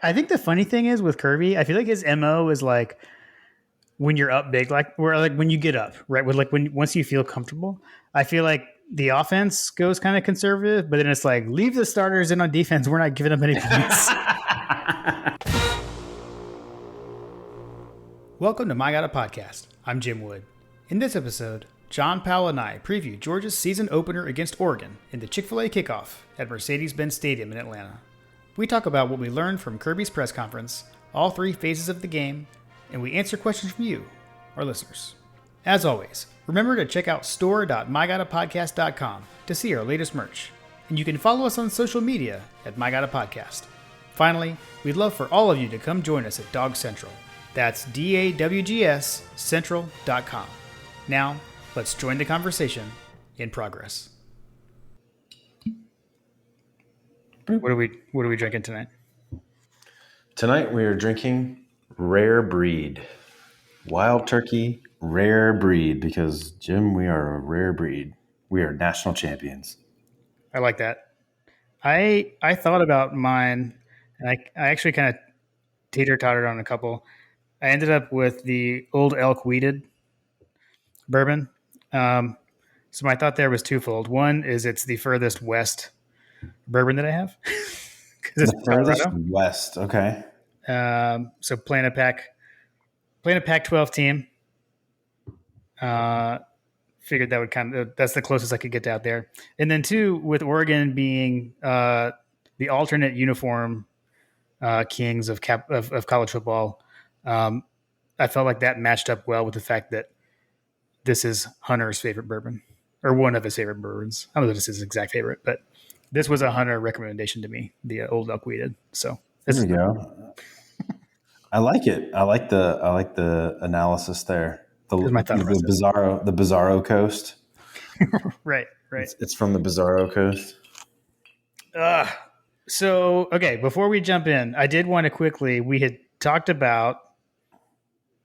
I think the funny thing is with Kirby, I feel like his MO is like when you're up big, like when you get up, right? With like once you feel comfortable, I feel like the offense goes kind of conservative, but then it's like leave the starters in on defense. We're not giving up any points. Welcome to My God a Podcast. I'm Jim Wood. In this episode, John Powell and I preview Georgia's season opener against Oregon in the Chick-fil-A kickoff at Mercedes Benz Stadium in Atlanta. We talk about what we learned from Kirby's press conference, all three phases of the game, and we answer questions from you, our listeners. As always, remember to check out store.mygodapodcast.com to see our latest merch, and you can follow us on social media at MyGodAPodcast. Finally, we'd love for all of you to come join us at Dog Central. That's DAWGS Central.com. Now, let's join the conversation in progress. What are we drinking tonight? Tonight we are drinking Rare Breed. Wild Turkey Rare Breed, because, Jim, we are a rare breed. We are national champions. I like that. I thought about mine, and I actually kind of teeter-tottered on a couple. I ended up with the Old Elk Wheated bourbon. So my thought there was twofold. One is it's the furthest west bourbon that I have. The furthest west, okay. So playing a Pac-12 team. Figured that would that's the closest I could get out there. And then two, with Oregon being the alternate uniform kings of college football, I felt like that matched up well with the fact that this is Hunter's favorite bourbon, or one of his favorite bourbons. I don't know if this is his exact favorite, but this was a Hunter recommendation to me, the Old Elk Wheated. So there we go. I like it. I like the analysis there. The Bizarro Coast. right. It's from the Bizarro Coast. So, okay, before we jump in, I did want to quickly, we had talked about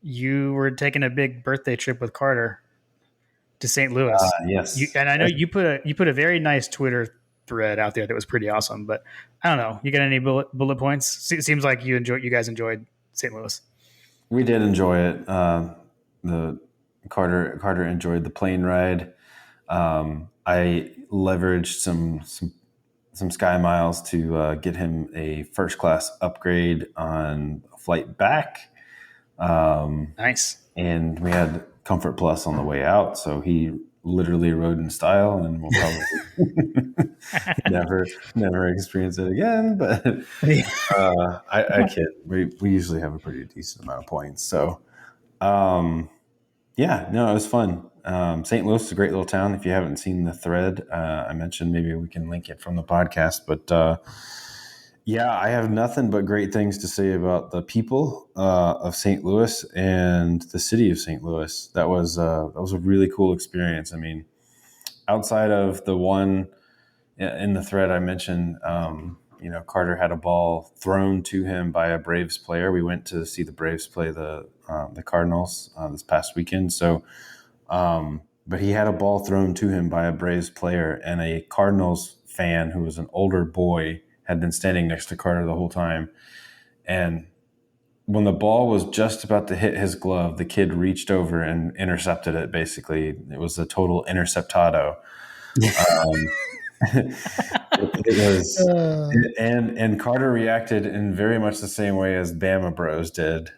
you were taking a big birthday trip with Carter to St. Louis. Yes. And I know you put a very nice Twitter thread out there that was pretty awesome, but I don't know. You got any bullet points? It seems like you guys enjoyed St. Louis. We did enjoy it. The Carter enjoyed the plane ride. I leveraged some Sky Miles to get him a first class upgrade on a flight back. Nice. And we had Comfort Plus on the way out, so he literally rode in style, and we'll probably never experience it again. But I kid. We usually have a pretty decent amount of points. So, it was fun. St. Louis is a great little town. If you haven't seen the thread I mentioned, maybe we can link it from the podcast. But I have nothing but great things to say about the people of St. Louis and the city of St. Louis. That was a really cool experience. I mean, outside of the one in the thread I mentioned, Carter had a ball thrown to him by a Braves player. We went to see the Braves play the Cardinals this past weekend. So, but he had a ball thrown to him by a Braves player, and a Cardinals fan who was an older boy had been standing next to Carter the whole time. And when the ball was just about to hit his glove, the kid reached over and intercepted it. Basically, it was a total interceptado. It was, and Carter reacted in very much the same way as Bama Bros did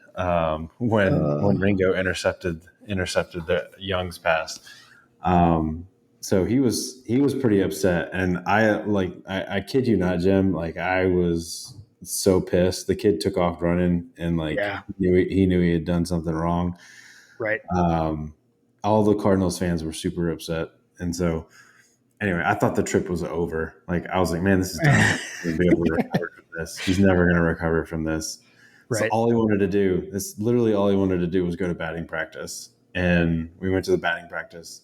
when Ringo intercepted the Young's pass. So he was pretty upset, and I kid you not, Jim. Like, I was so pissed. The kid took off running, and he knew he had done something wrong. Right. All the Cardinals fans were super upset, and so anyway, I thought the trip was over. Like, I was like, man, this is done. He's be able to recover from this. He's never going to recover from this. Right. So all he wanted to do was go to batting practice, and we went to the batting practice.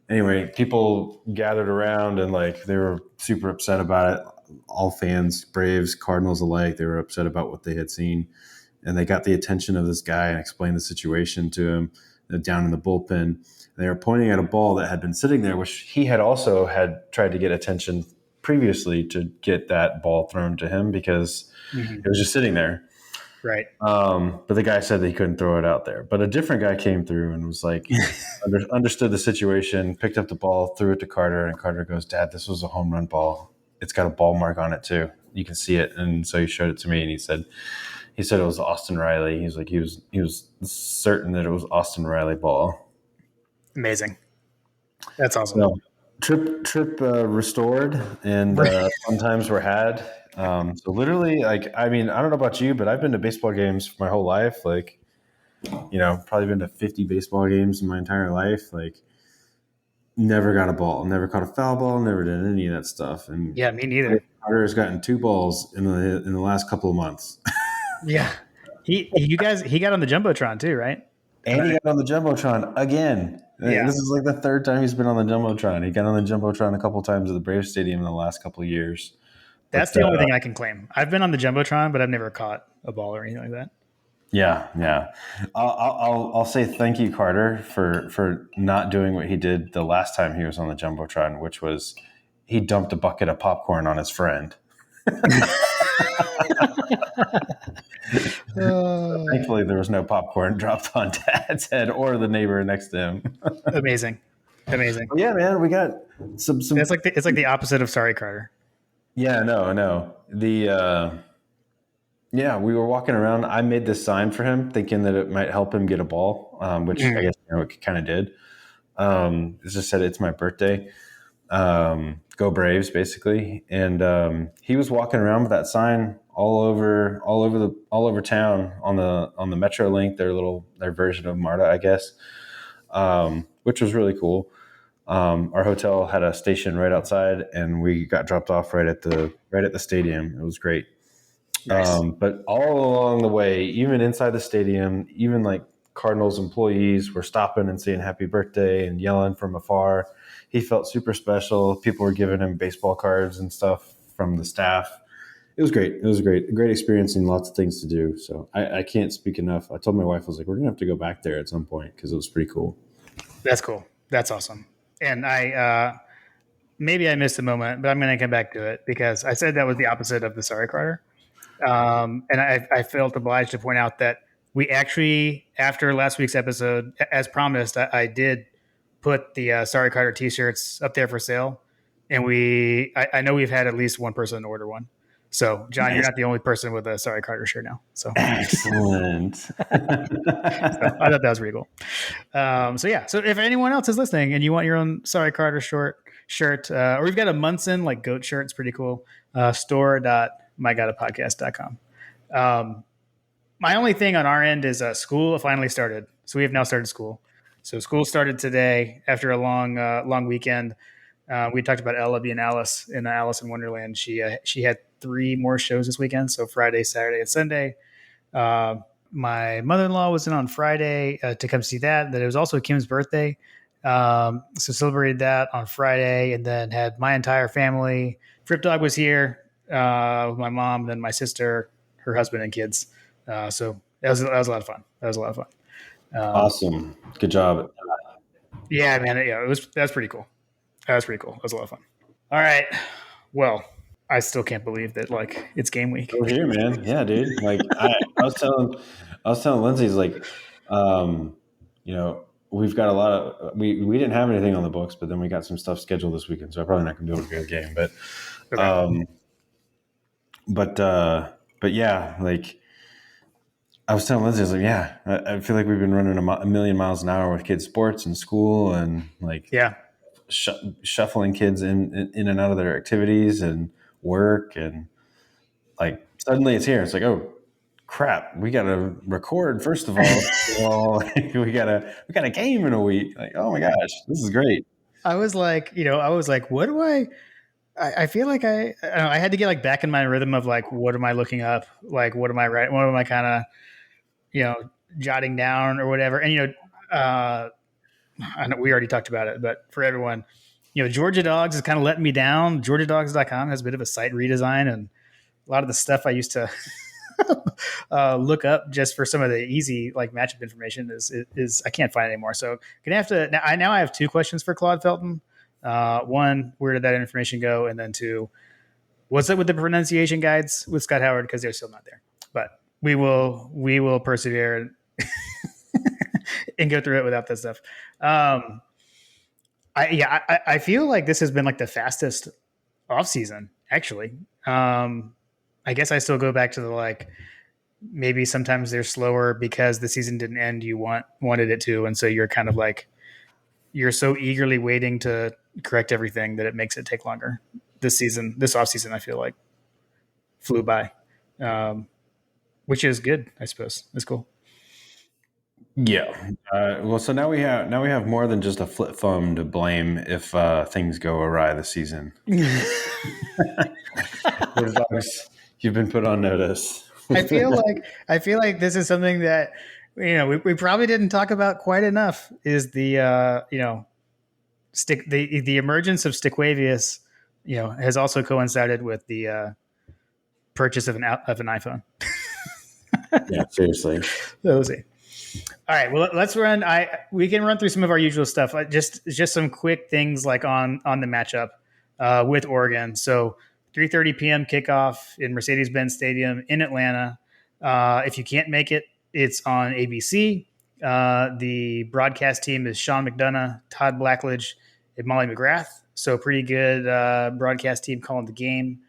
Anyway, people gathered around, and they were super upset about it. All fans, Braves, Cardinals alike, they were upset about what they had seen. And they got the attention of this guy and explained the situation to him down in the bullpen. And they were pointing at a ball that had been sitting there, which he had also tried to get attention previously to get that ball thrown to him because it was just sitting there. Right. But the guy said that he couldn't throw it out there. But a different guy came through and was like, understood the situation, picked up the ball, threw it to Carter, and Carter goes, "Dad, this was a home run ball. It's got a ball mark on it too. You can see it." And so he showed it to me, and he said it was Austin Riley. He's like, he was certain that it was Austin Riley ball. Amazing. That's awesome. So, trip restored, and fun times were had. So literally, like, I mean, I don't know about you, but I've been to baseball games for my whole life. Like, probably been to 50 baseball games in my entire life. Like, never got a ball, never caught a foul ball, never did any of that stuff. And yeah, me neither. Carter has gotten 2 balls in the last couple of months. Yeah, he got on the jumbotron too, right? And he got on the jumbotron again. Yeah. This is like the 3rd time he's been on the jumbotron. He got on the jumbotron a couple of times at the Braves Stadium in the last couple of years. That's the only thing I can claim. I've been on the jumbotron, but I've never caught a ball or anything like that. Yeah. I'll say thank you, Carter, for not doing what he did the last time he was on the jumbotron, which was he dumped a bucket of popcorn on his friend. Thankfully, there was no popcorn dropped on Dad's head or the neighbor next to him. Amazing. Yeah, man, we got some. It's like the opposite of sorry, Carter. Yeah, no. We were walking around. I made this sign for him, thinking that it might help him get a ball, which I guess it kind of did. It just said it's my birthday. Go Braves, basically. And he was walking around with that sign all over town on the Metro Link, their version of MARTA, I guess, which was really cool. Our hotel had a station right outside, and we got dropped off right at the stadium. It was great. Nice. But all along the way, even inside the stadium, even like Cardinals employees were stopping and saying happy birthday and yelling from afar. He felt super special. People were giving him baseball cards and stuff from the staff. It was great. A great experience and lots of things to do. So I can't speak enough. I told my wife, I was like, we're going to have to go back there at some point because it was pretty cool. That's cool. That's awesome. And maybe I missed a moment, but I'm going to come back to it because I said that was the opposite of the sorry, Carter. And I felt obliged to point out that we actually, after last week's episode, as promised, I did put the Sorry Carter t-shirts up there for sale. And I know we've had at least one person order one. So, John, You're not the only person with a Sorry Carter shirt now. So excellent. So I thought that was pretty cool. So if anyone else is listening and you want your own Sorry Carter shirt, or we've got a Munson like goat shirt, it's pretty cool. Store.mygodapodcast.com. My only thing on our end is school finally started. So we have now started school. So school started today after a long weekend. We talked about Ella being Alice in Alice in Wonderland. She had 3 more shows this weekend. So Friday, Saturday, and Sunday. My mother-in-law was in on Friday to come see that. That it was also Kim's birthday. So celebrated that on Friday and then had my entire family. Frip Dog was here with my mom, then my sister, her husband, and kids. So that was a lot of fun. Awesome. Good job. Yeah, man. Yeah, that's pretty cool. That was pretty cool. It was a lot of fun. All right. Well, I still can't believe that it's game week. Over here, man. Yeah, dude. Like I was telling Lindsay, like, we've got a lot of we didn't have anything on the books, but then we got some stuff scheduled this weekend, so I'm probably not gonna be able to go to the game. But yeah, like I was telling Lindsay, I was like, yeah, I feel like we've been running a million miles an hour with kids' sports and school, and like shuffling kids in and out of their activities and work, and like suddenly it's here. It's like, oh crap, we gotta record first of all. we got a game in a week. Like, oh my gosh, this is great. I was like, what do I feel like I had to get like back in my rhythm of like, what am I looking up? Like, what am I writing? What am I kind of, jotting down or whatever? And, I know we already talked about it, but for everyone, Georgia Dogs is kind of letting me down. GeorgiaDogs.com has a bit of a site redesign, and a lot of the stuff I used to look up just for some of the easy like matchup information is I can't find it anymore. So gonna have to now I have 2 questions for Claude Felton. One, where did that information go? And then two, what's up with the pronunciation guides with Scott Howard, because they're still not there. But we will persevere and go through it without that stuff. I feel like this has been like the fastest off season actually. I guess I still go back to the like maybe sometimes they're slower because the season didn't end you wanted it to, and so you're kind of like you're so eagerly waiting to correct everything that it makes it take longer. This off season, I feel like flew by, which is good, I suppose. It's cool. Yeah. Well, so now we have more than just a flip phone to blame if things go awry this season. Bulldogs, you've been put on notice. I feel like this is something that we probably didn't talk about quite enough. Is the the emergence of Stickwavius, has also coincided with the purchase of an iPhone. Yeah, seriously. So we'll see. All right, well, let's run. We can run through some of our usual stuff. Just some quick things like on the matchup with Oregon. So 3:30 p.m. kickoff in Mercedes Benz Stadium in Atlanta. If you can't make it, it's on ABC. The broadcast team is Sean McDonough, Todd Blackledge, and Molly McGrath. So pretty good broadcast team calling the game.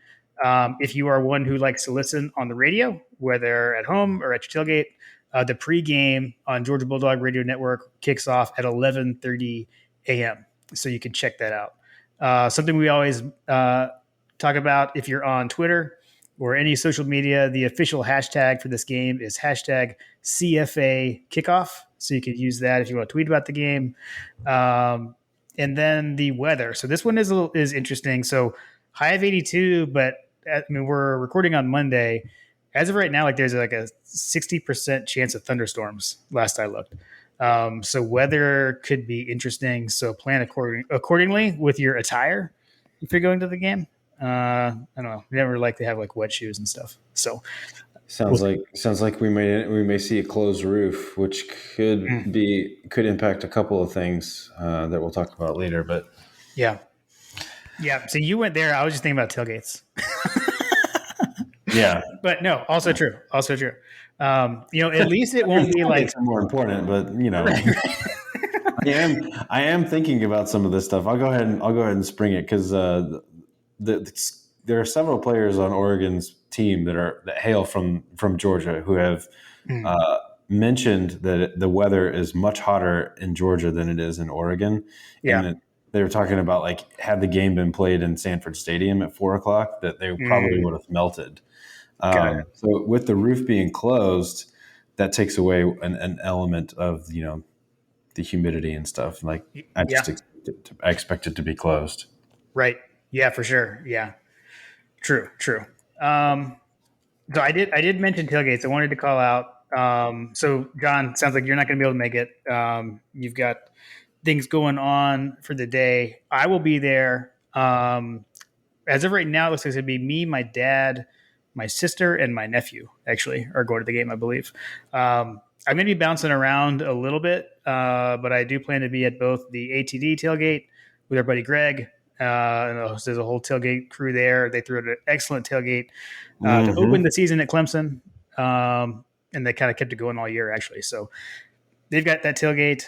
If you are one who likes to listen on the radio, whether at home or at your tailgate, the pregame on Georgia Bulldog Radio Network kicks off at 11:30 a.m. So you can check that out. Something we always talk about if you're on Twitter or any social media, the official hashtag for this game is hashtag CFA kickoff. So you could use that if you want to tweet about the game. And then the weather. So this one is interesting. So high of 82, but we're recording on Monday. As of right now, like there's like a 60% chance of thunderstorms. Last I looked, so weather could be interesting. So plan accordingly with your attire if you're going to the game. I don't know. We never like to have like wet shoes and stuff. So sounds like we may see a closed roof, which could impact a couple of things that we'll talk about later. But yeah. So you went there. I was just thinking about tailgates. Yeah, but no, also true. At least it won't be like more important, but I am thinking about some of this stuff. I'll go ahead and spring it because there are several players on Oregon's team that hail from Georgia who have mentioned that the weather is much hotter in Georgia than it is in Oregon. Yeah. And they were talking about like had the game been played in Sanford Stadium at 4:00, that they probably would have melted. So with the roof being closed, that takes away an element of the humidity and stuff. Like I expect it to be closed. Right. Yeah, for sure. Yeah. True. So I did mention tailgates. I wanted to call out. So John, sounds like you're not going to be able to make it. You've got things going on for the day. I will be there. As of right now, it looks like it's going to be me, my dad, my sister, and my nephew actually are going to the game, I believe. I'm going to be bouncing around a little bit, but I do plan to be at both the ATD tailgate with our buddy Greg. And there's a whole tailgate crew there. They threw an excellent tailgate to open the season at Clemson, and they kind of kept it going all year, actually. So they've got that tailgate.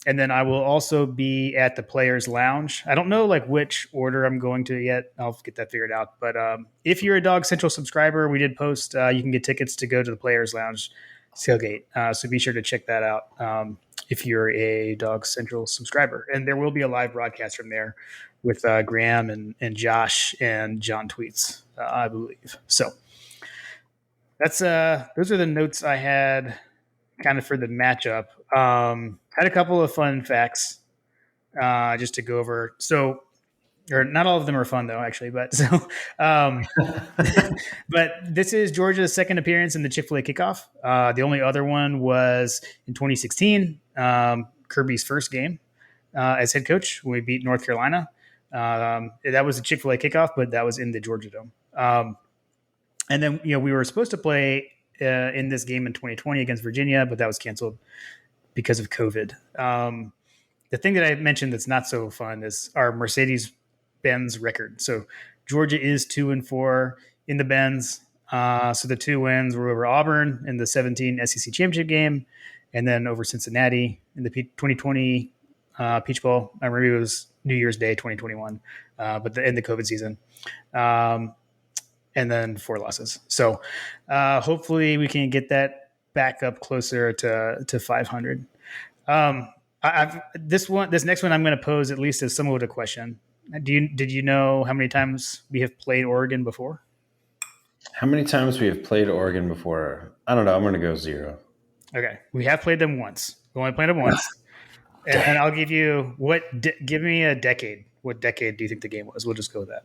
And then I will also be at the Players Lounge. I don't know like which order I'm going to yet. I'll get that figured out. But if you're a Dog Central subscriber, we did post you can get tickets to go to the Players Lounge tailgate. So be sure to check that out if you're a Dog Central subscriber. And there will be a live broadcast from there with Graham and Josh and John Tweets, I believe. So that's those are the notes I had kind of for the matchup. Had a couple of fun facts just to go over. So, or not all of them are fun though, actually. But but this is Georgia's second appearance in the Chick-fil-A kickoff. The only other one was in 2016, Kirby's first game as head coach when we beat North Carolina. That was a Chick-fil-A kickoff, but that was in the Georgia Dome. And then we were supposed to play in this game in 2020 against Virginia, but that was canceled because of COVID. the thing that I mentioned that's not so fun is our Mercedes Benz record. So Georgia is 2-4 in the Benz. So the 2 wins were over Auburn in the 17 SEC championship game, and then over Cincinnati in the 2020 Peach Bowl. I remember it was New Year's Day 2021, but in the COVID season. And then 4 losses. So hopefully we can get that back up closer to 500. This next one I'm going to pose at least as somewhat a question. Did you know how many times we have played Oregon before? How many times we have played Oregon before? I don't know. I'm going to go 0. Okay, we have played them once. We only played them once, and I'll give you give me a decade. What decade do you think the game was? We'll just go with that.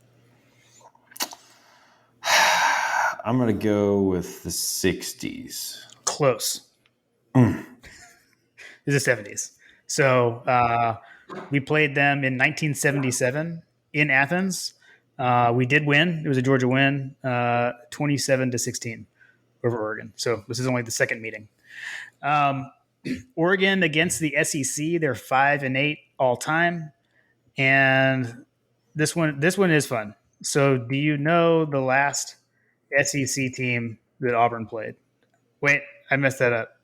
I'm going to go with the 60s. Close. It's the 70s. So we played them in 1977 in Athens. We did win. It was a Georgia win, 27-16 over Oregon. So this is only the second meeting. Oregon against the SEC, they're 5-8 all time, and this one is fun. So do you know the last SEC team that Auburn played? Wait, I messed that up.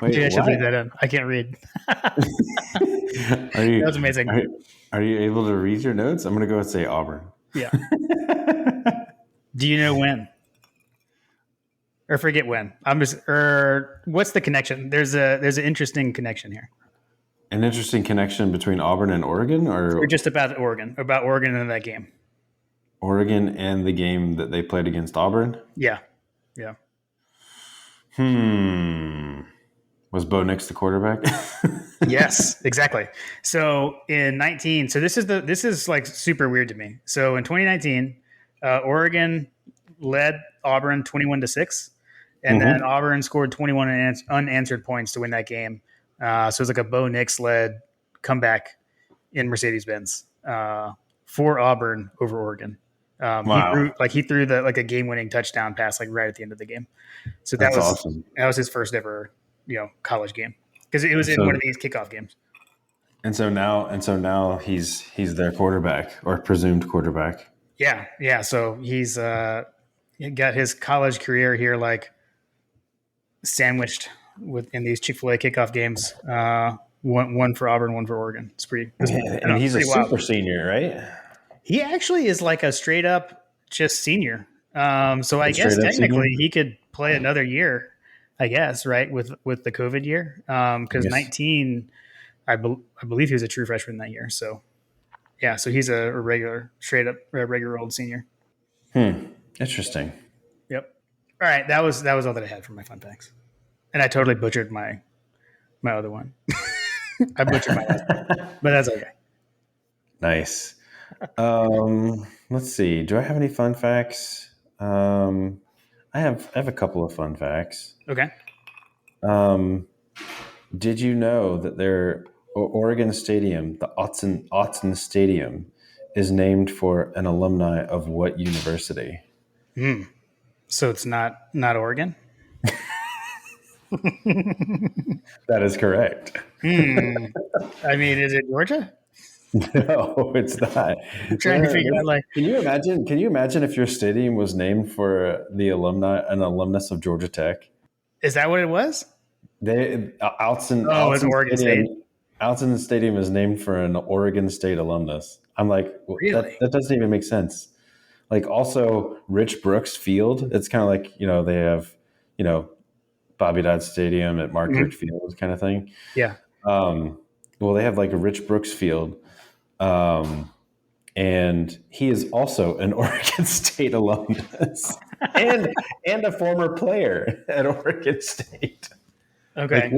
Wait, Dude, I should leave that in. I can't read. That was amazing. Are you able to read your notes? I'm going to go and say Auburn. Yeah. Do you know when? Or forget when. What's the connection? There's an interesting connection here. An interesting connection between Auburn and Oregon, or just about Oregon in that game. Oregon and the game that they played against Auburn? Yeah. Was Bo Nix the quarterback? Yes, exactly. So this is like super weird to me. So in 2019, Oregon led Auburn 21-6, and then Auburn scored 21 unanswered points to win that game. So it was like a Bo Nix led comeback in Mercedes Benz for Auburn over Oregon. Wow. He threw a game winning touchdown pass right at the end of the game. So that was awesome. That was his first ever college game, because it was in one of these kickoff games. And so now he's their quarterback, or presumed quarterback. Yeah. So he's got his college career here sandwiched in these Chick-fil-A kickoff games. One for Auburn, one for Oregon. It's pretty. And he's a super senior, right? He actually is like a straight up just senior. So I guess technically he could play another year, I guess, right? With the COVID year. Because 19, I believe he was a true freshman that year. So yeah, so he's a regular, straight up regular old senior. Interesting. Yep. All right. That was all that I had for my fun facts. And I totally butchered my other one. I butchered my last one, but that's okay. Nice. Let's see. Do I have any fun facts? I have a couple of fun facts. Okay. Did you know that their Oregon Stadium, the Autzen Stadium, is named for an alumni of what university? So it's not Oregon? That is correct. I mean, is it Georgia? No, it's not. I'm trying to figure out. Can you imagine if your stadium was named for an alumnus of Georgia Tech? Is that what it was? Autzen Oregon State. Autzen Stadium is named for an Oregon State alumnus. I'm like, really? That doesn't even make sense. Also Rich Brooks Field. It's kind of like, they have, Bobby Dodd Stadium at Mark Field kind of thing. Yeah. Well, they have a Rich Brooks Field. And he is also an Oregon State alumnus and a former player at Oregon State. Okay.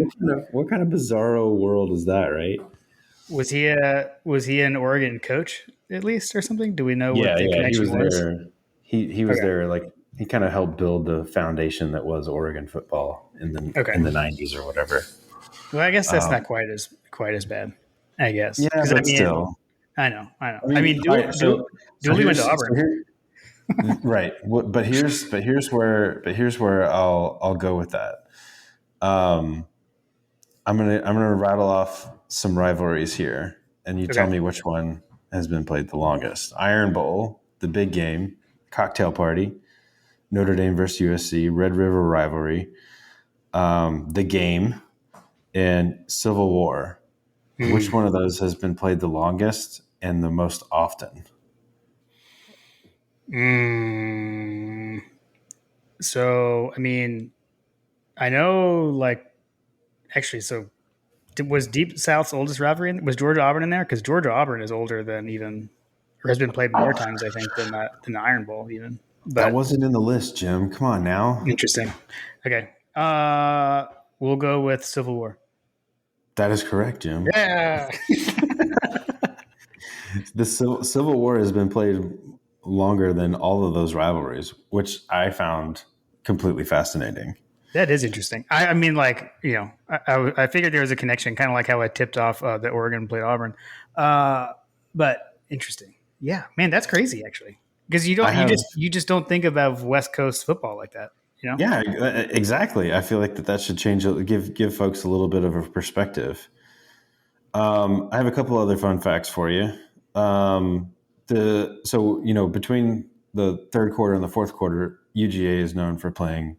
What kind of bizarro world is that, right? Was he an Oregon coach at least or something? Do we know what the connection was? There. He was there. He kind of helped build the foundation that was Oregon football in the 90s or whatever. Well, I guess that's not quite as bad, I guess. Yeah, but still. I know. Dooley went to Auburn. Right. But here's where I'll go with that. Um, I'm gonna rattle off some rivalries here, and you tell Okay. me which one has been played the longest. Iron Bowl, the big game, cocktail party, Notre Dame versus USC, Red River rivalry, the game, and Civil War. Which one of those has been played the longest and the most often? Mm. So, I mean, I know, like, actually, so was Deep South's oldest rivalry? Was Georgia Auburn in there? Because Georgia Auburn is older than even, or has been played more times, I think, than the Iron Bowl even. That But wasn't in the list, Jim. Come on now. interesting. Okay. We'll go with Civil War. That is correct, Jim. Yeah. The Civil War has been played longer than all of those rivalries, which I found completely fascinating. That is interesting. I mean, like, I figured there was a connection, kind of like how I tipped off that Oregon played Auburn. But interesting. Yeah, man, that's crazy actually. Because I have, you just don't think about West Coast football like that. yeah, exactly. I feel like that should change, give folks a little bit of a perspective. I have a couple other fun facts for you. Between the third quarter and the fourth quarter, UGA is known for playing,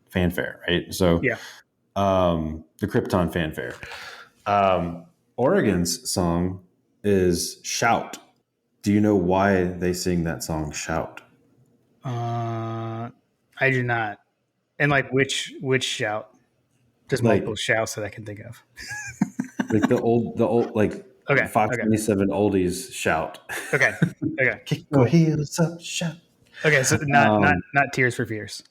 fanfare, right? So, Yeah. the Krypton fanfare. Oregon's song is "Shout." Do you know why they sing that song "Shout"? I do not. And like which shout? There's multiple Like, shouts that I can think of. like the old, like Okay. Fox Okay. 27 oldies shout. Okay. Okay. Kick your Cool. heels up, shout. Okay. So Um, not Tears for Fears.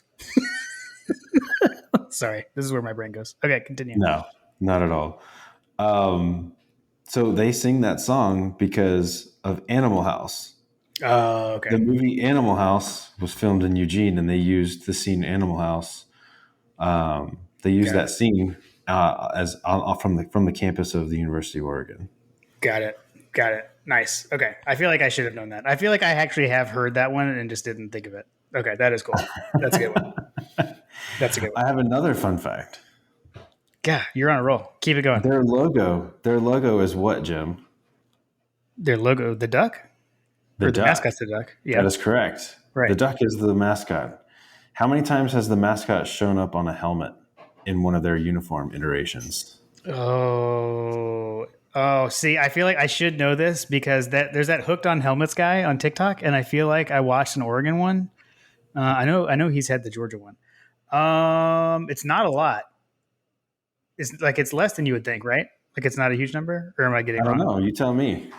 Sorry, this is where my brain goes. Okay, continue. no, not at all. So they sing that song because of Animal House. Oh, The okay. movie Animal House was filmed in Eugene, and they used the scene Animal House. They used Got that it. scene as from the campus of the University of Oregon. Got it. Got it. Nice. Okay. I feel like I should have known that. I feel like I actually have heard that one and just didn't think of it. Okay, that is cool. That's a good one. That's a good one. I have another fun fact. Yeah, you're on a roll. Keep it going. Their logo is what, Jim? Their logo, the duck? The Or the duck. mascot's the duck. That Yeah. is correct. The Right. duck is the mascot. How many times has the mascot shown up on a helmet in one of their uniform iterations? Oh, see, I feel like I should know this because there's that hooked on helmets guy on TikTok, and I feel like I watched an Oregon one. I know he's had the Georgia one. It's not a lot. It's less than you would think, right? Like it's not a huge number, or am I getting I it don't wrong? know. You tell me.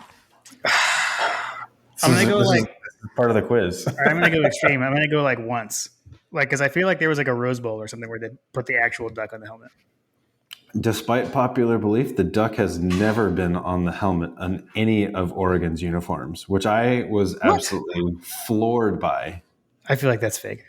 I'm gonna go This like is part of the quiz. Or I'm gonna go extreme. I'm gonna go like once, like because I feel like there was like a Rose Bowl or something where they put the actual duck on the helmet. Despite popular belief, the duck has never been on the helmet on any of Oregon's uniforms, which I was What? absolutely floored by. I feel like that's fake.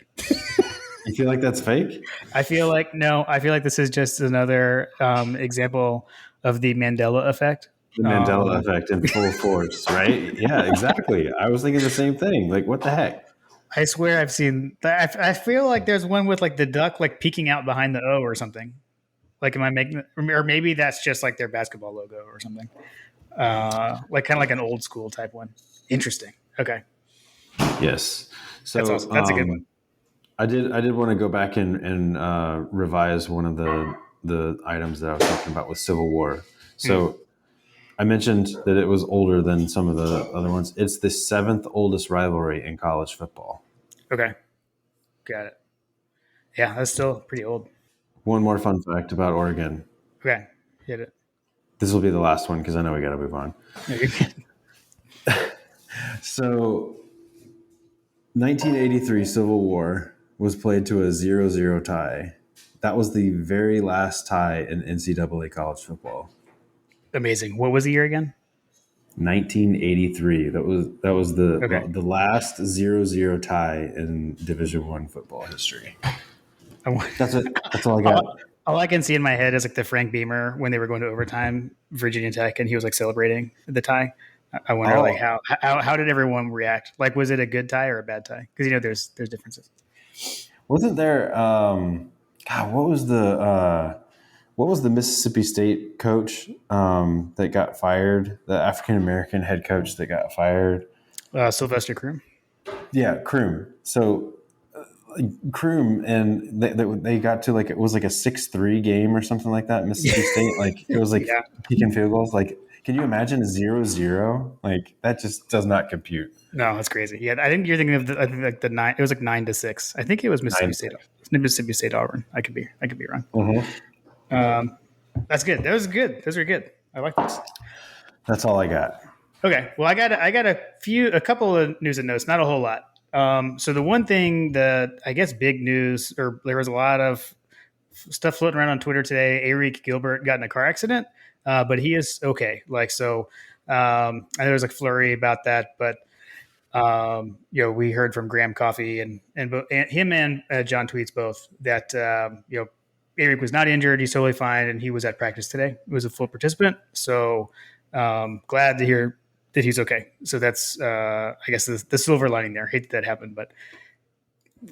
You feel like that's fake? I feel like no. I feel like this is just another example of the Mandela effect. The Mandela effect in full force, right? Yeah, exactly. I was thinking the same thing. Like, what the heck? I swear I've seen. I feel like there's one with like the duck like peeking out behind the O or something. Like, am I making? Or maybe that's just like their basketball logo or something. Like kind of like an old school type one. Interesting. Okay, Yes. that's So awesome. That's a good one. I did want to go back and revise one of the items that I was talking about with Civil War. So I mentioned that it was older than some of the other ones. It's the seventh oldest rivalry in college football. Okay, got it. Yeah, that's still pretty old. One more fun fact about Oregon. Okay, hit it. This will be the last one because I know we got to move on. No, you're good. So, 1983 Civil War was played to a 0-0 tie. That was the very last tie in NCAA college football. Amazing. What was the year again? 1983. That was Okay. the last 0-0 tie in Division One football history. That's it. That's all I got. All I can see in my head is like the Frank Beamer when they were going to overtime, Virginia Tech, and he was like celebrating the tie. I wonder like Oh, how did everyone react? Like, was it a good tie or a bad tie? Because there's differences. wasn't there? God, what was the Mississippi State coach that got fired? The African American head coach that got fired. Sylvester Croom. Yeah, Croom. So Croom, and they got to like, it was like a 6-3 game or something like that. Mississippi State, like it was like Yeah. kicking field goals. Like, can you imagine 0-0? Like that just does not compute. No, that's crazy. Yeah, I think you're thinking of I think like the 9. It was like 9-6. I think it was Mississippi Nine. State. Mississippi State Auburn. I could be wrong. Mm-hmm. That's good. That was good. Those are good. I like this. That's all I got. Okay. Well, I got a couple of news and notes, not a whole lot. So the one thing that I guess big news, or there was a lot of stuff floating around on Twitter today. Eric Gilbert got in a car accident, but he is okay. Like so, and there was a flurry about that, but we heard from Graham Coffey and him and John Tweets both that Eric was not injured. He's totally fine, and he was at practice today. He was a full participant, so glad to hear that he's okay. So that's I guess the silver lining there. Hate that happened, but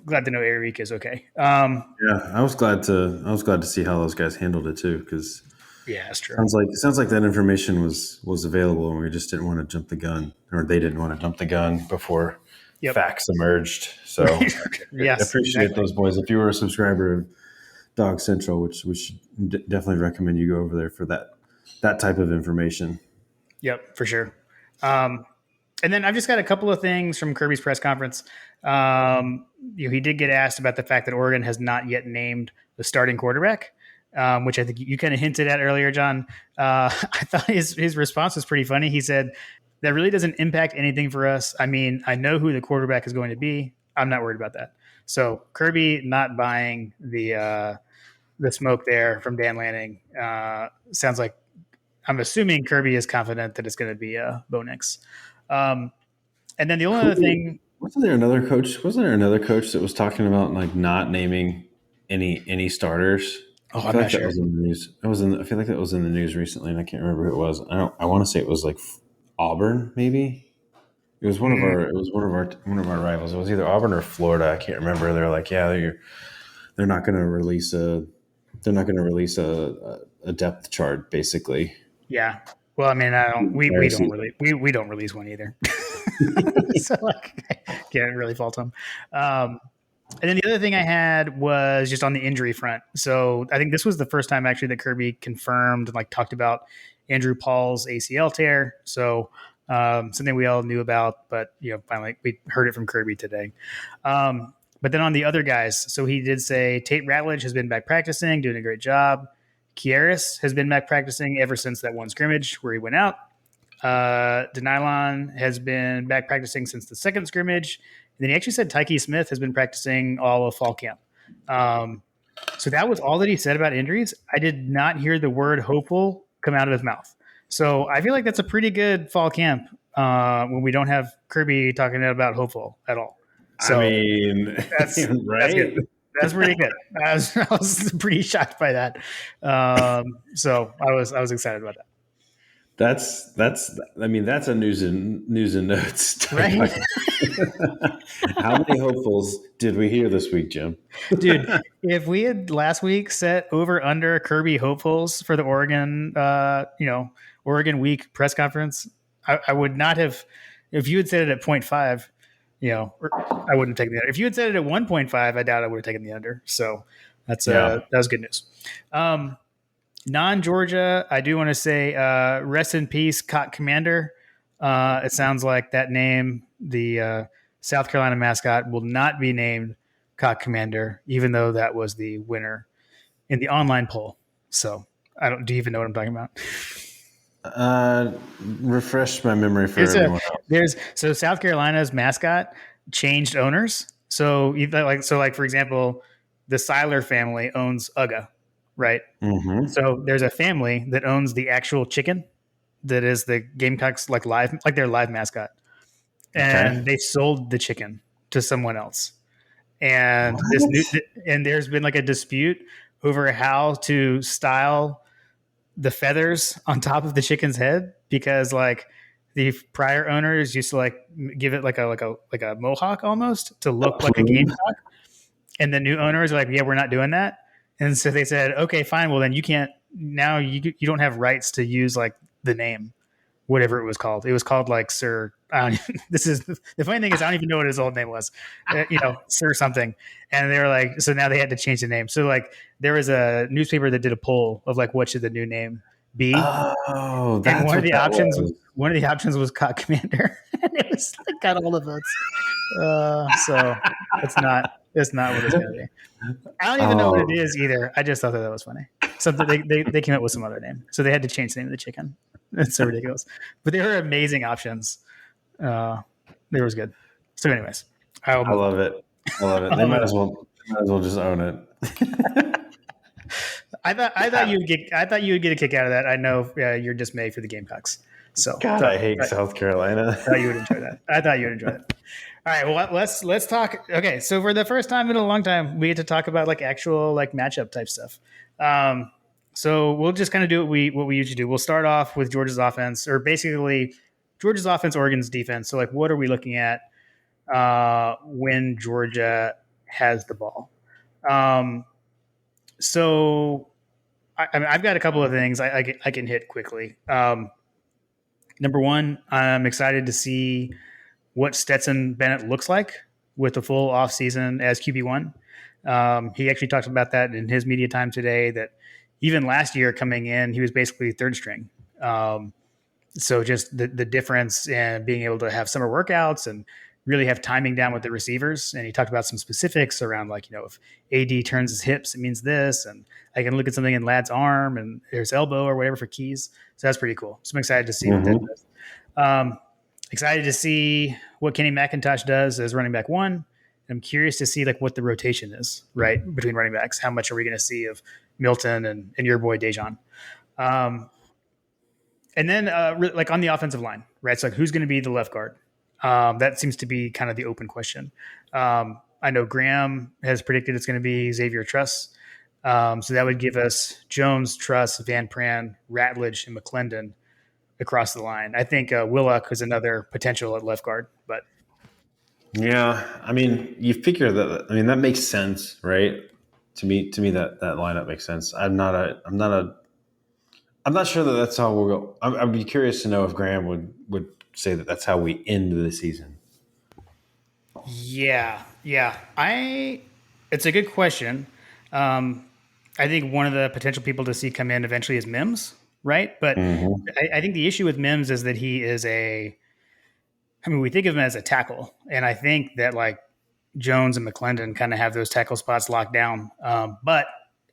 glad to know Eric is okay. Yeah, I was glad to see how those guys handled it too, because yeah, that's true. Sounds like that information was available, and we just didn't want to jump the gun, or they didn't want to jump the gun before facts emerged. So yes, I appreciate those boys. If you were a subscriber of Dog Central, which we should definitely recommend you go over there for that type of information. Yep, for sure. And then I've just got a couple of things from Kirby's press conference. He did get asked about the fact that Oregon has not yet named the starting quarterback, which I think you kind of hinted at earlier, John. I thought his response was pretty funny. He said, that really doesn't impact anything for us. I mean, I know who the quarterback is going to be. I'm not worried about that. So Kirby not buying the smoke there from Dan Lanning sounds like, I'm assuming Kirby is confident that it's going to be Bo Nix. And then the only other thing, wasn't there another coach that was talking about like not naming any starters? Oh, I'm not sure. That was in the news. I feel like that was in the news recently, and I can't remember who it was. I want to say it was like Auburn, maybe. It was one of our rivals. It was either Auburn or Florida. I can't remember. They're like, yeah, they're not going to release a depth chart, basically. Yeah. Well, I mean, we don't release one either. So like, I can't really fault them. And then the other thing I had was just on the injury front. So I think this was the first time actually that Kirby confirmed and like talked about Andrew Paul's ACL tear. So something we all knew about, but finally we heard it from Kirby today. But then on the other guys, so he did say Tate Ratledge has been back practicing, doing a great job. Kieris has been back practicing ever since that one scrimmage where he went out. Denylon has been back practicing since the second scrimmage. And then he actually said Tyke Smith has been practicing all of fall camp. So that was all that he said about injuries. I did not hear the word hopeful come out of his mouth. So I feel like that's a pretty good fall camp when we don't have Kirby talking about hopeful at all. So I mean, that's right? That's good. That's pretty good. I was pretty shocked by that. So I was excited about that. That's a news and notes. Right? How many hopefuls did we hear this week, Jim? Dude, if we had last week set over under Kirby hopefuls for the Oregon Oregon week press conference, I would not have. If you had said it at 0.5, I wouldn't have taken the under. If you had said it at 1.5, I doubt I would have taken the under. So that was good news. Non-Georgia, I do want to say rest in peace, Cot Commander. It sounds like that name, the South Carolina mascot, will not be named Cot Commander, even though that was the winner in the online poll. So do you even know what I'm talking about? Refresh my memory for everyone else. So South Carolina's mascot changed owners. So for example, the Seiler family owns Uga. Right. Mm-hmm. So there's a family that owns the actual chicken that is the Gamecocks like their live mascot. And they sold the chicken to someone else. And and there's been like a dispute over how to style the feathers on top of the chicken's head, because like the prior owners used to like give it like a mohawk almost to look like a Gamecock. And the new owners are like, yeah, we're not doing that. And so they said, okay, fine. Well, then you can't now. You don't have rights to use like the name, whatever it was called. It was called like Sir. I don't even, this is the funny thing is I don't even know what his old name was. Sir something. And they were like, so now they had to change the name. So like there was a newspaper that did a poll of like what should the new name be, Oh, and that's what that was. one of the options was Cot Commander, and it was like got all the votes. So it's not what it's gonna be. I don't even know what it Oh, is either. I just thought that was funny. Something they came up with some other name, so they had to change the name of the chicken. It's so ridiculous, but they were amazing options. They was good. So, anyways, I'll I move on. love it. I love it. They I'll might move as on. well just own it. I thought you would get a kick out of that. I know you're dismayed for the Gamecocks, so God, I hate South Carolina. thought you would enjoy that. I thought you would enjoy that. All right, well let's talk. Okay, so for the first time in a long time, we get to talk about like actual like matchup type stuff. So we'll just kind of do what we usually do. We'll start off with Georgia's offense, or basically Georgia's offense, Oregon's defense. So like, what are we looking at when Georgia has the ball? Um, so I mean, I've got a couple of things I can hit quickly. Number one, I'm excited to see what Stetson Bennett looks like with the full offseason as QB1. He actually talked about that in his media time today, that even last year coming in, he was basically third string. So just the difference in being able to have summer workouts and really have timing down with the receivers. And he talked about some specifics around like, if AD turns his hips, it means this. And I can look at something in Lad's arm and there's elbow or whatever for keys. So that's pretty cool. So I'm excited to see what that does. Excited to see what Kenny McIntosh does as running back one. I'm curious to see like what the rotation is, right, between running backs. How much are we going to see of Milton and your boy Dejan? And then like on the offensive line, right? So like who's going to be the left guard? That seems to be kind of the open question. I know Graham has predicted it's going to be Xavier Truss. So that would give us Jones, Truss, Van Pran, Ratledge, and McClendon across the line. I think Willock is another potential at left guard, but Yeah, I mean, you figure that. I mean, that makes sense, right? To me, that lineup makes sense. I'm not sure that that's how we'll go. I'd be curious to know if Graham would say that that's how we end the season. yeah. It's a good question. I think one of the potential people to see come in eventually is Mims, right? But Mm-hmm. I think the issue with Mims is that he is we think of him as a tackle, and I think that like Jones and McClendon kind of have those tackle spots locked down. But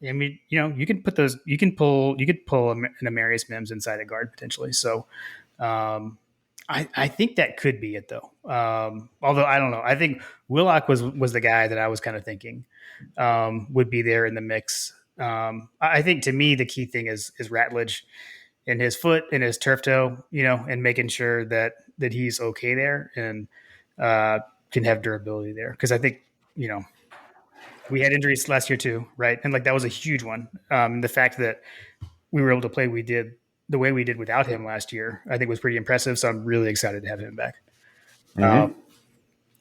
I mean, you can put those, you could pull an Amarius Mims inside a guard potentially. So I think that could be it though. Although I don't know. I think Willock was the guy that I was kind of thinking would be there in the mix. I think to me the key thing is Ratledge and his foot and his turf toe, and making sure that he's okay there and can have durability there. Because I think we had injuries last year too, right? And like that was a huge one. The fact that we were able to play the way we did without him last year, I think was pretty impressive. So I'm really excited to have him back. Mm-hmm.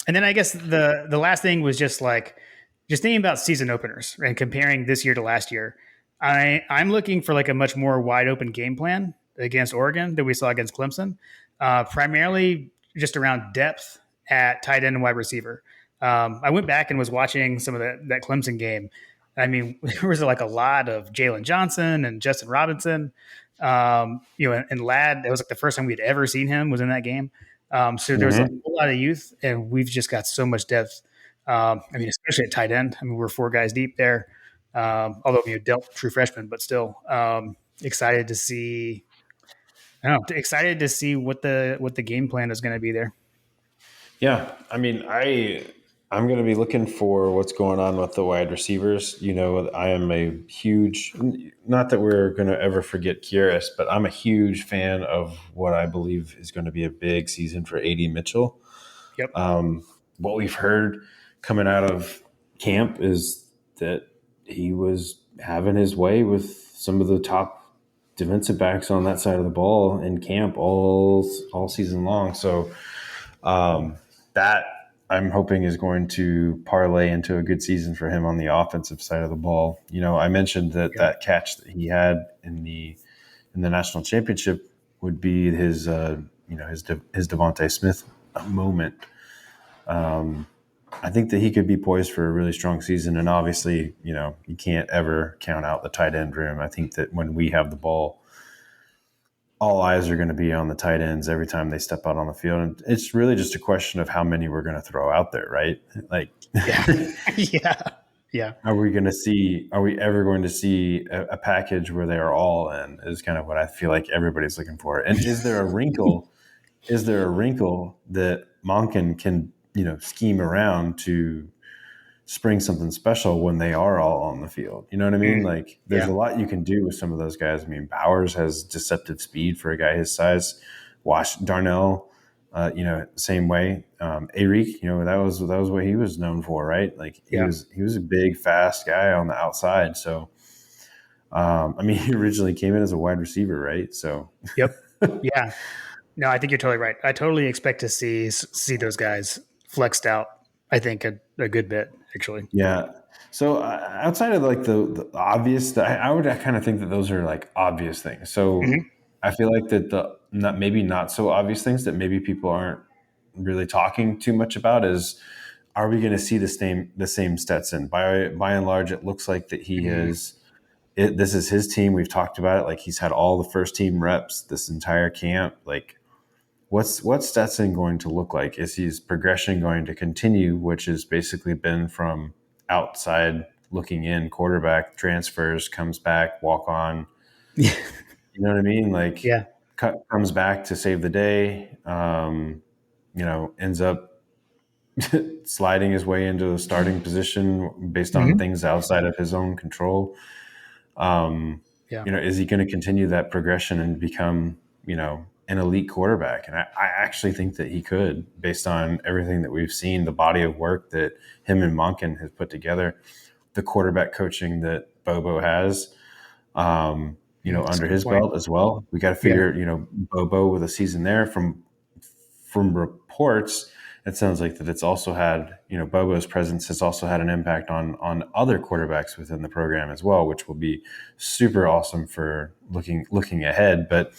And then I guess the last thing was just thinking about season openers and comparing this year to last year. I'm looking for like a much more wide open game plan against Oregon that we saw against Clemson, primarily just around depth at tight end and wide receiver. I went back and was watching some of that Clemson game. I mean, there was like a lot of Jalen Johnson and Justin Robinson, and Ladd. It was like the first time we'd ever seen him was in that game. So there was a Mm-hmm. whole lot of youth, and we've just got so much depth. I mean, especially at tight end. I mean, we're four guys deep there. Although dealt true freshmen, but still excited to see. I don't know, excited to see what the game plan is going to be there. Yeah, I mean, I'm going to be looking for what's going on with the wide receivers. I am a huge, not that we're going to ever forget Kyrus, but I'm a huge fan of what I believe is going to be a big season for AD Mitchell. Yep. What we've heard coming out of camp is that he was having his way with some of the top defensive backs on that side of the ball in camp all season long. So that I'm hoping is going to parlay into a good season for him on the offensive side of the ball. I mentioned Yeah. that catch that he had in the national championship would be his Devontae Smith moment. I think that he could be poised for a really strong season, and obviously, you can't ever count out the tight end room. I think that when we have the ball, all eyes are going to be on the tight ends every time they step out on the field. And it's really just a question of how many we're going to throw out there, right? Like, Yeah. Yeah. Yeah. are we ever going to see a package where they are all in is kind of what I feel like everybody's looking for. And is there a wrinkle? Is there a wrinkle that Monken can, scheme around to spring something special when they are all on the field? You know what I mean? Like, there's Yeah. a lot you can do with some of those guys. I mean, Bowers has deceptive speed for a guy his size. Darnell, same way. Eric, that was what he was known for, right? Like, he Yeah. was a big, fast guy on the outside. So, he originally came in as a wide receiver, right? So, Yep. Yeah. No, I think you're totally right. I totally expect to see those guys flexed out. I think a good bit actually. yeah. So outside of like the obvious, I would kind of think that those are like obvious things. So Hmm. I feel like that the not so obvious things that maybe people aren't really talking too much about is, are we going to see the same Stetson? By and large, it looks like that he Hmm. is. This is his team. We've talked about it. Like, he's had all the first team reps this entire camp. Like, what's Stetson going to look like? Is his progression going to continue, which has basically been from outside looking in, quarterback transfers, comes back, walk on, Yeah. you know what I mean? Like, Yeah. comes back to save the day, ends up sliding his way into the starting position based on Hmm. things outside of his own control. Um, Yeah. is he going to continue that progression and become, an elite quarterback? And I actually think that he could, based on everything that we've seen, the body of work that him and Monken have put together, the quarterback coaching that Bobo has, That's a under good his point. belt as well. We got to Yeah. figure, Bobo with a season there from reports, it sounds like that it's also had, Bobo's presence has also had an impact on other quarterbacks within the program as well, which will be super awesome for looking ahead. But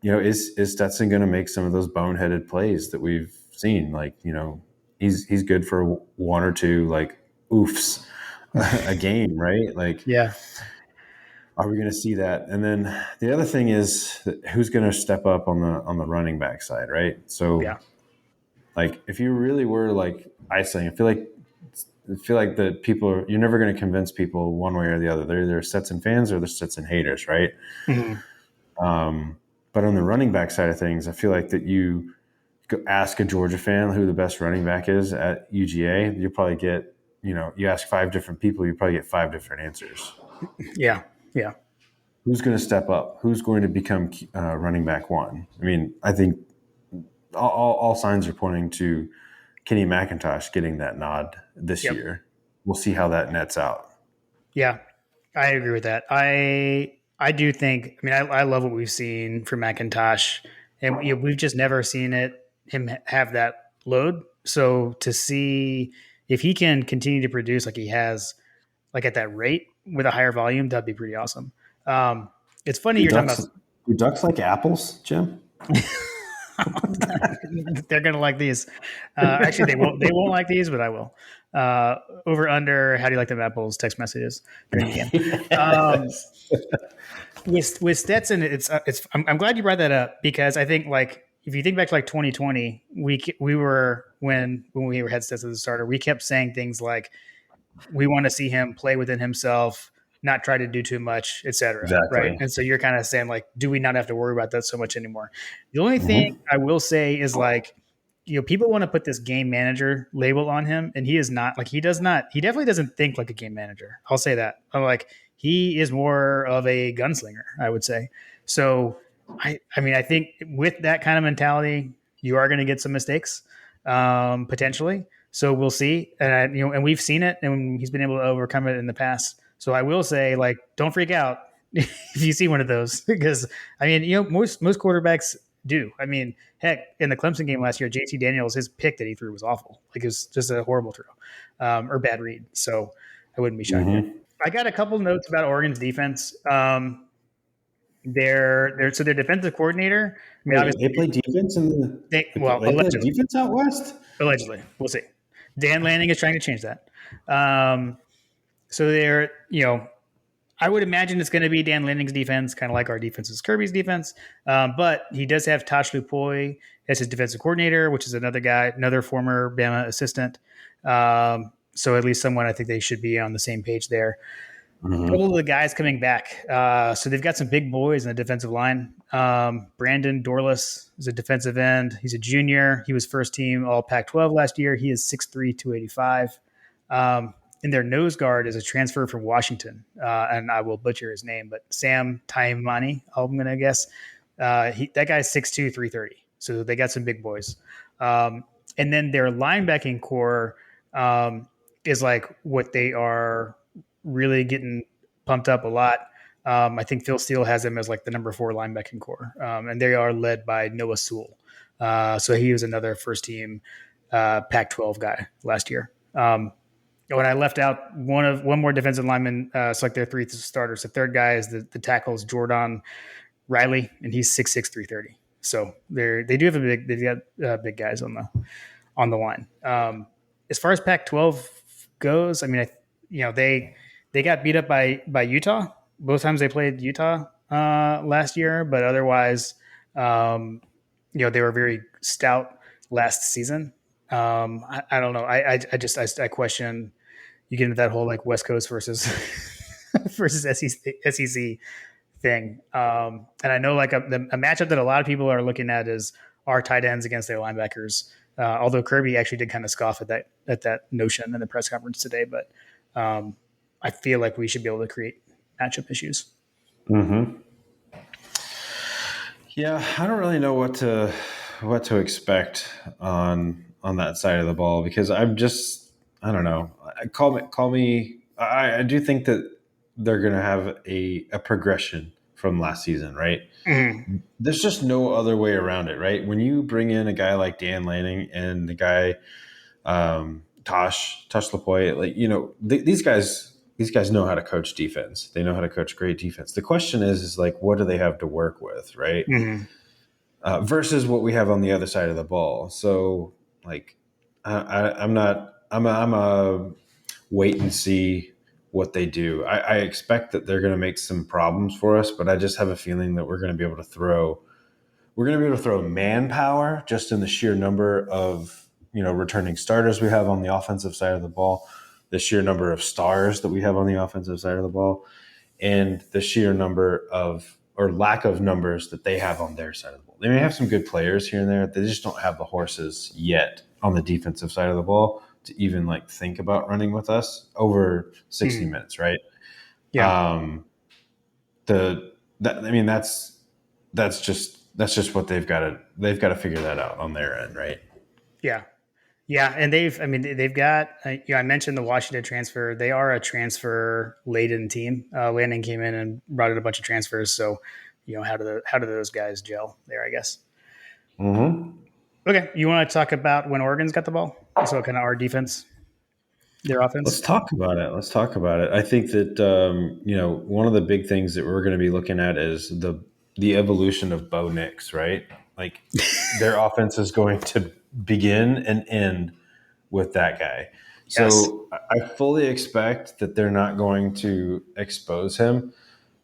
is Stetson going to make some of those boneheaded plays that we've seen? Like, he's good for one or two like oofs a game, right? Like, Yeah. are we going to see that? And then the other thing is, who's going to step up on the running back side, right? So, Yeah. like, if you really were like isolating, I feel like the you're never going to convince people one way or the other. They're either Stetson fans or they're Stetson haters, right? Hmm. But on the running back side of things, I feel like that you ask a Georgia fan who the best running back is at UGA, you'll probably get, you ask five different people, you probably get five different answers. Yeah. Yeah. Who's going to step up? Who's going to become running back one? I mean, I think all signs are pointing to Kenny McIntosh getting that nod this Yep. year. We'll see how that nets out. Yeah. I agree with that. I do think. I mean, I love what we've seen from McIntosh, and we've just never seen him have that load. So to see if he can continue to produce like he has, like at that rate with a higher volume, that'd be pretty awesome. Um, it's funny Do you're talking ducks about. do ducks like apples, Jim? They're gonna like these. Actually, they won't. They won't like these, but I will. Uh, Over under. How do you like them apples? Text messages during the game. Um, Yes. with Stetson, it's. I'm glad you brought that up because I think like if you think back to like 2020, we were when we had Stetson as a starter, we kept saying things like we want to see him play within himself, not try to do too much, etc. Right? Exactly. And so you're kind of saying like, do we not have to worry about that so much anymore? The only thing Hmm. I will say is like, people want to put this game manager label on him, and he is not like he does not. He definitely doesn't think like a game manager. I'll say that. I'm like he is more of a gunslinger, I would say. So I mean, I think with that kind of mentality, you are going to get some mistakes, potentially. So we'll see, and and we've seen it, and he's been able to overcome it in the past. So I will say, like, don't freak out if you see one of those, because I mean, most quarterbacks do. I mean, heck, in the Clemson game last year, JT Daniels, his pick that he threw was awful. Like, it was just a horrible throw, or bad read. So I wouldn't be shocked there. Mm-hmm. I got a couple notes about Oregon's defense. Their defensive coordinator. I mean, Wait, they obviously, play defense in the they play allegedly, defense out west? we'll see. Dan Lanning is trying to change that. So they're, I would imagine it's going to be Dan Lanning's defense, kind of like our defense is Kirby's defense. But he does have Tosh Lupoy as his defensive coordinator, which is another former Bama assistant. So at least someone, I think they should be on the same page there. Mm-hmm. A couple of the guys coming back. So they've got some big boys in the defensive line. Brandon Dorlus is a defensive end. He's a junior. He was first team All Pac-12 last year. He is 6'3", 285. And their nose guard is a transfer from Washington. And I will butcher his name, but Sam Taimani, I'm going to guess. That guy's 6'2", 330. So they got some big boys. And then their linebacking core is like what they are really getting pumped up a lot. I think Phil Steele has them as like the number 4 linebacking core. And they are led by Noah Sewell. So he was another first team Pac-12 guy last year. When I left out one more defensive lineman, select their 3 starters. The third guy is the tackles Jordan Riley, and he's 6'6", 330. So they do have they've got big guys on the line. As far as Pac-12 goes, I mean, they got beat up by Utah both times they played Utah last year, but otherwise, they were very stout last season. I don't know. I question. You get into that whole like West Coast versus SEC thing. And I know like a matchup that a lot of people are looking at is our tight ends against their linebackers. Although Kirby actually did kind of scoff at that notion in the press conference today, but I feel like we should be able to create matchup issues. Mm-hmm. Yeah, I don't really know what to expect on that side of the ball because I don't know. Call me. I do think that they're going to have a progression from last season, right? Mm-hmm. There's just no other way around it, right? When you bring in a guy like Dan Lanning and the guy Tosh Lupoy, like these guys know how to coach defense. They know how to coach great defense. The question is like, what do they have to work with, right? Mm-hmm. Versus what we have on the other side of the ball. So like, I'm a wait and see what they do. I expect that they're going to make some problems for us, but I just have a feeling that we're going to be able to throw manpower just in the sheer number of, returning starters we have on the offensive side of the ball, the sheer number of stars that we have on the offensive side of the ball, and the sheer number of or lack of numbers that they have on their side of the ball. They may have some good players here and there. They just don't have the horses yet on the defensive side of the ball to even like think about running with us over 60 minutes, right? Yeah. That's just what they've got to figure that out on their end, right? Yeah. Yeah, and they've got. I mentioned the Washington transfer. They are a transfer laden team. Lanning came in and brought in a bunch of transfers. So, how do those guys gel there? I guess. Mm-hmm. Okay, you want to talk about when Oregon's got the ball? So, kind of our defense, their offense. Let's talk about it. I think that one of the big things that we're going to be looking at is the evolution of Bo Nix, right? Like their offense is going to begin and end with that guy. Yes. So I fully expect that they're not going to expose him.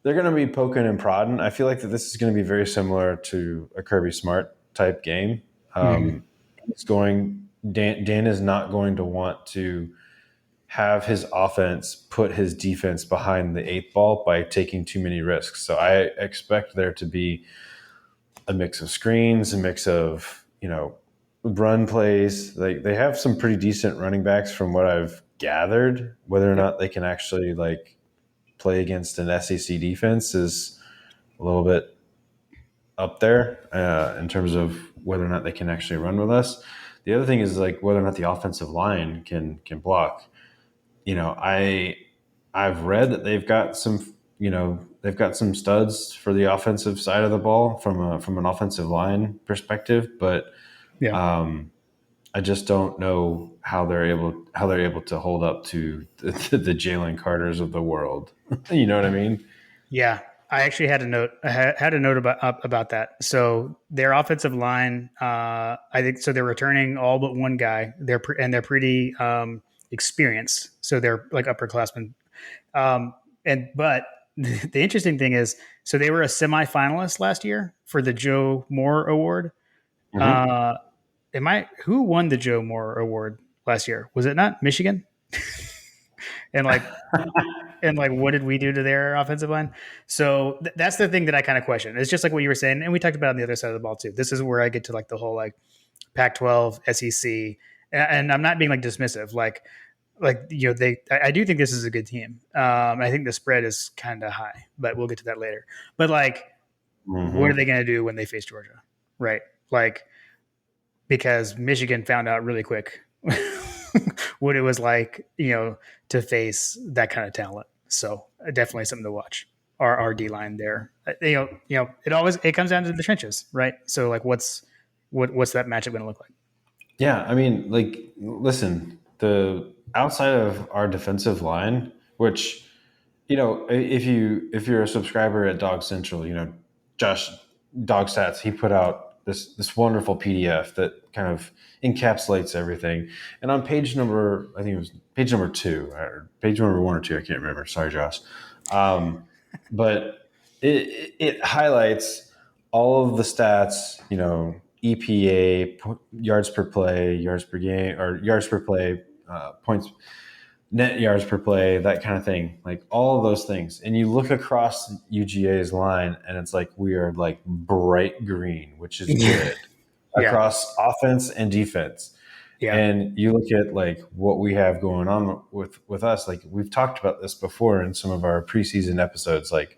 They're going to be poking and prodding. I feel like that this is going to be very similar to a Kirby Smart type game. Dan is not going to want to have his offense put his defense behind the 8th ball by taking too many risks. So I expect there to be a mix of screens, a mix of, run plays. Like they have some pretty decent running backs from what I've gathered. Whether or not they can actually like play against an SEC defense is a little bit up there in terms of whether or not they can actually run with us. The other thing is like whether or not the offensive line can block. I've read that they've got some, they've got some studs for the offensive side of the ball from an offensive line perspective, but Yeah. I just don't know how they're able to hold up to the Jalen Carters of the world. You know what I mean? Yeah, I actually had a note. I had a note about that. So their offensive line, I think, so they're returning all but one guy. They're pretty experienced. So they're like upperclassmen. But the interesting thing is, so they were a semifinalist last year for the Joe Moore Award. Mm-hmm. Uh, who won the Joe Moore Award last year? Was it not Michigan? And what did we do to their offensive line? So that's the thing that I kind of question. It's just like what you were saying, and we talked about on the other side of the ball too. This is where I get to like the whole like Pac-12, SEC, and I'm not being like dismissive. I do think this is a good team. I think the spread is kind of high, but we'll get to that later. But like, what are they Mm-hmm. going to do when they face Georgia? Right? Like, because Michigan found out really quick what it was like, to face that kind of talent. So definitely something to watch. Our D line there, it comes down to the trenches, right? So like, what's that matchup going to look like? Yeah, I mean, like, listen, the outside of our defensive line, which if you're a subscriber at Dog Central, Josh Dog Stats, he put out this wonderful PDF that kind of encapsulates everything. And on page number, I think it was page number 2 or page number 1 or 2, I can't remember. Sorry, Josh. Um, but it highlights all of the stats, EPA, yards per play, yards per game, or yards per play, points, net yards per play, that kind of thing, like all of those things. And you look across UGA's line, and it's like we are like bright green, which is good Yeah, across offense and defense. yeah, And you look at like what we have going on with us, like we've talked about this before in some of our preseason episodes. Like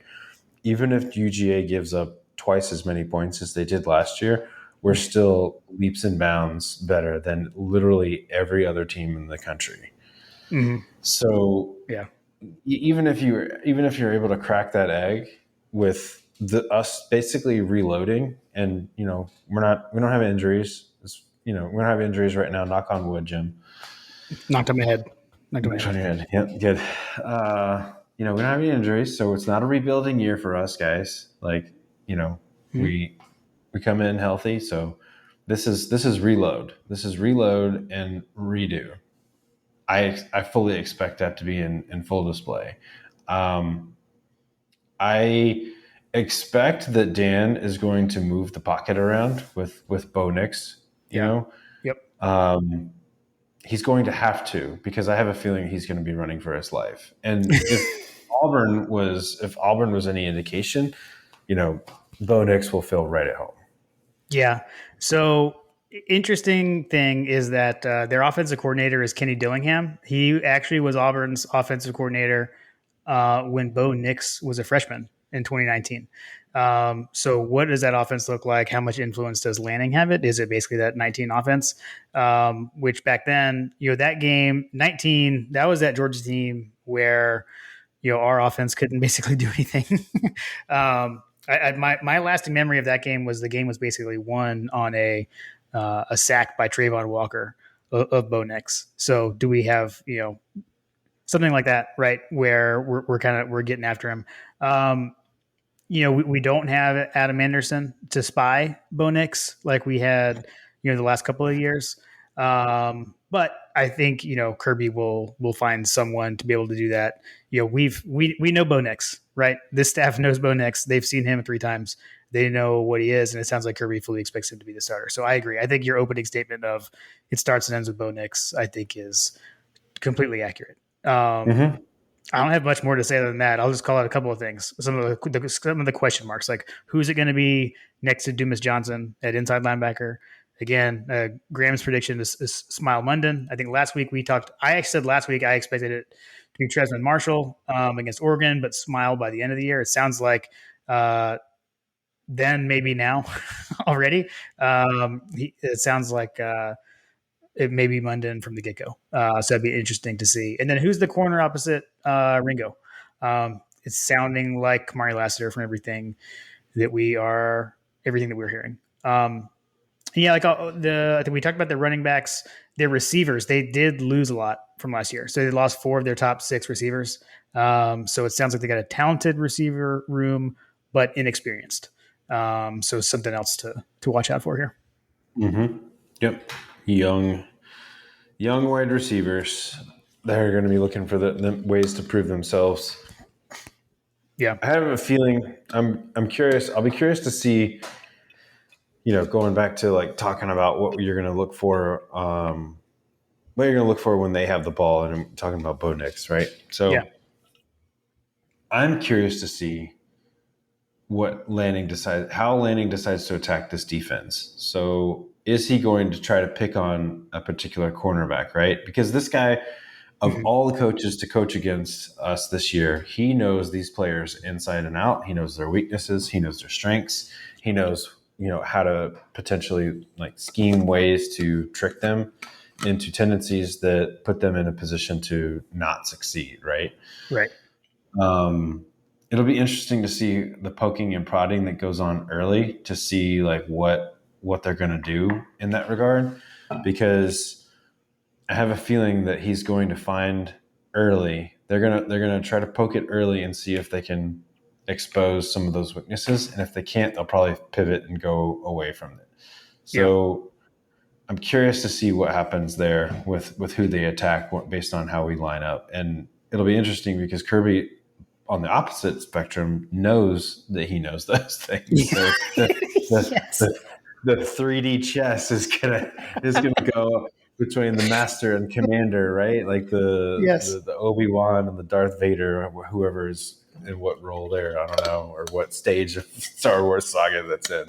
even if UGA gives up twice as many points as they did last year, we're still leaps and bounds better than literally every other team in the country. hmm So yeah, even if you're able to crack that egg with us basically reloading, and we don't have injuries. We don't have injuries right now. Knock on wood, Jim. knocked on my head, knocked on my Knock head. on your head. Yep, good. We don't have any injuries, so it's not a rebuilding year for us guys. Like, Mhm. we come in healthy, so this is reload. This is reload and redo. I fully expect that to be in full display. Um, I expect that Dan is going to move the pocket around with Bo Nix. You Yeah, know, yep, um, he's going to have to, because I have a feeling he's going to be running for his life. And if Auburn was any indication, you know, Bo Nix will feel right at home. yeah. So interesting thing is that their offensive coordinator is Kenny Dillingham. He actually was Auburn's offensive coordinator when Bo Nix was a freshman in 2019. So what does that offense look like? How much influence does Lanning have it? Is it basically that 19 offense? Which back then, that game 19, that was that Georgia team where our offense couldn't basically do anything. My lasting memory of that game was the game was basically won on a sack by Trayvon Walker of Bo Nix. So do we have something like that, right? Where we're getting after him. We don't have Adam Anderson to spy Bo Nix like we had, the last couple of years. But I think Kirby will find someone to be able to do that. We know Bo Nix, right? This staff knows Bo Nix. They've seen him 3 times. They know what he is, and it sounds like Kirby fully expects him to be the starter. So I agree. I think your opening statement of it starts and ends with Bo Nix, I think, is completely accurate. Mm-hmm. I don't have much more to say than that. I'll just call out a couple of things. Some of the question marks, like who's it going to be next to Dumas Johnson at inside linebacker? Again, Graham's prediction is Smile London. I think last week we talked. I said last week I expected it to be Tresman Marshall against Oregon, but Smile by the end of the year. It sounds like then maybe now already. It sounds like it may be Munden from the get go. So that'd be interesting to see. And then who's the corner opposite Ringo? it's sounding like Kamari Lassiter from everything that we're hearing. Yeah, like I think we talked about the running backs, their receivers. They did lose a lot from last year, so they lost 4 of their top 6 receivers. So it sounds like they got a talented receiver room, but inexperienced. So something else to watch out for here. Mm-hmm. Yep. Young wide receivers. They're going to be looking for the ways to prove themselves. Yeah. I have a feeling. I'm curious. I'll be curious to see. Going back to like talking about what you're going to look for. What you're going to look for when they have the ball, and I'm talking about Bo Nix, right? So, Yeah. I'm curious to see how Lanning decides to attack this defense. So, is he going to try to pick on a particular cornerback, right? Because this guy, of all the coaches to coach against us this year, he knows these players inside and out. He knows their weaknesses. He knows their strengths. He knows, how to potentially like scheme ways to trick them into tendencies that put them in a position to not succeed. Right. Right. It'll be interesting to see the poking and prodding that goes on early to see like what they're going to do in that regard, because I have a feeling that he's going to find early. They're gonna try to poke it early and see if they can expose some of those weaknesses, and if they can't, they'll probably pivot and go away from it. So I'm curious to see what happens there with who they attack based on how we line up, and it'll be interesting because Kirby, on the opposite spectrum, knows that he knows those things. So the 3D chess is gonna go between the master and commander, right? Like the Obi-Wan and the Darth Vader, or whoever is in what role there, I don't know, or what stage of Star Wars saga that's in.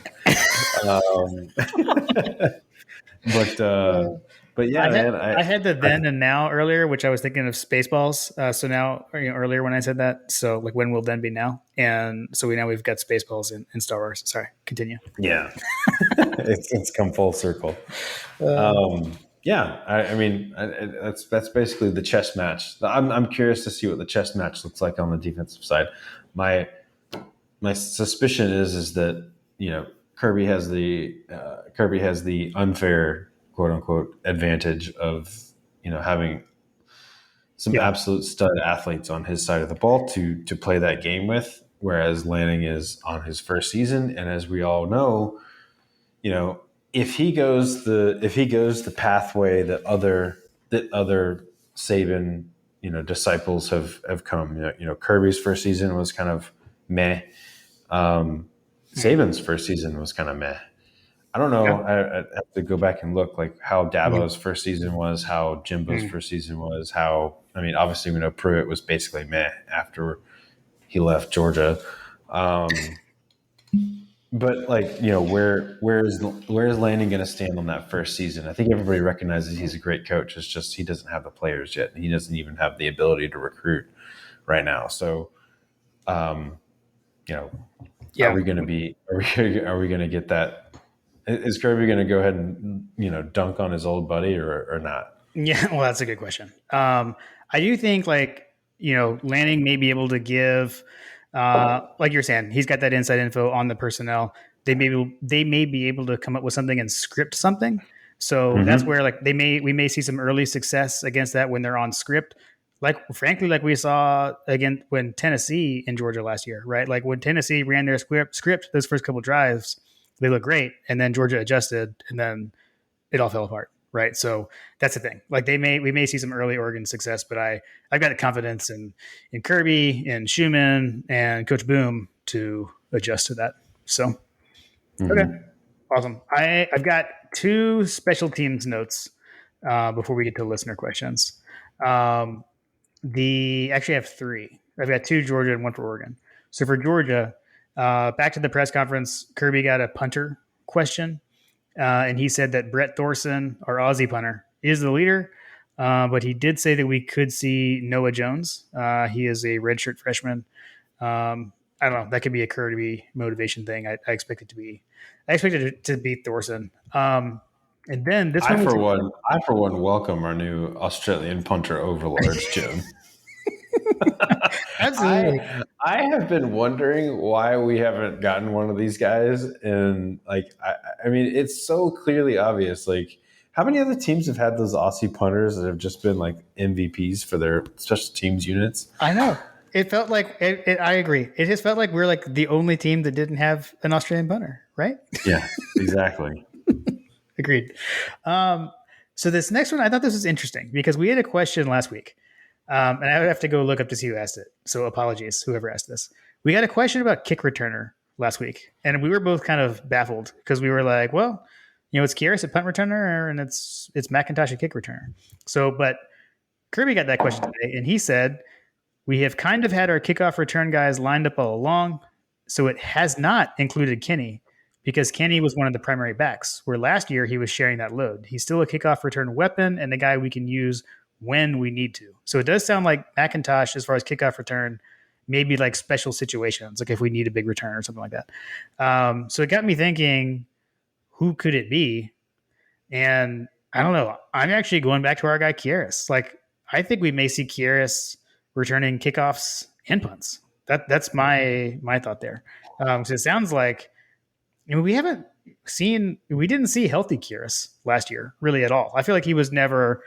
But yeah, I had the then and now earlier, which I was thinking of Spaceballs. So now, earlier when I said that, so like when will then be now? And so we've got Spaceballs in Star Wars. Sorry, continue. Yeah, it's come full circle. I mean, that's basically the chess match. I'm curious to see what the chess match looks like on the defensive side. My suspicion is that Kirby has the unfair, quote unquote, advantage of having some absolute stud athletes on his side of the ball to play that game with, whereas Lanning is on his first season, and as we all know, if he goes the pathway that other Saban disciples have come, Kirby's first season was kind of meh. Saban's first season was kind of meh. I don't know. I have to go back and look like how Dabo's first season was, how Jimbo's first season was, obviously we know Pruitt was basically meh after he left Georgia. But where is Lanning going to stand on that first season? I think everybody recognizes he's a great coach. It's just he doesn't have the players yet, and he doesn't even have the ability to recruit right now. So, are we going to be? Are we going to get that? Is Kirby going to go ahead and dunk on his old buddy or not? Yeah, well, that's a good question. I do think Lanning may be able to give, like you're saying, he's got that inside info on the personnel. They may be able to come up with something and script something. So that's where we may see some early success against that when they're on script. Frankly, like we saw again when Tennessee in Georgia last year, right? Like when Tennessee ran their script those first couple drives, they looked great, and then Georgia adjusted, and then it all fell apart. Right. So that's the thing. Like we may see some early Oregon success, but I've got confidence in Kirby and Schumann and Coach Boom to adjust to that. So, okay. Awesome. I've got 2 special teams notes before we get to listener questions. Actually I have 3. I've got 2 Georgia and 1 for Oregon. So for Georgia, back to the press conference, Kirby got a punter question. And he said that Brett Thorson, our Aussie punter, is the leader. But he did say that we could see Noah Jones. He is a redshirt freshman. I don't know. That could be a Kirby motivation thing. I expect it to be Thorson. And then this I for one welcome our new Australian punter overlords, Jim. Absolutely. I have been wondering why we haven't gotten one of these guys, and I mean, it's so clearly obvious. Like, how many other teams have had those Aussie punters that have just been like MVPs for their special teams units? I know. It felt like I agree. It just felt like we're like the only team that didn't have an Australian punter, right? Yeah, exactly. Agreed. So this next one, I thought this was interesting because we had a question last week, and I would have to go look up to see who asked it. So apologies, whoever asked this. We got a question about kick returner last week, and we were both kind of baffled because we were like, well, it's Kieris at punt returner, and it's McIntosh at kick returner. So, but Kirby got that question today, and he said, we have kind of had our kickoff return guys lined up all along, so it has not included Kenny because Kenny was one of the primary backs, where last year he was sharing that load. He's still a kickoff return weapon and a guy we can use when we need to. So it does sound like McIntosh, as far as kickoff return, maybe like special situations, like if we need a big return or something like that. So it got me thinking, who could it be? And I don't know. I'm actually going back to our guy Kieris. Like, I think we may see Kieris returning kickoffs and punts. That's my thought there. So it sounds like we didn't see healthy Kieris last year really at all. I feel like he was never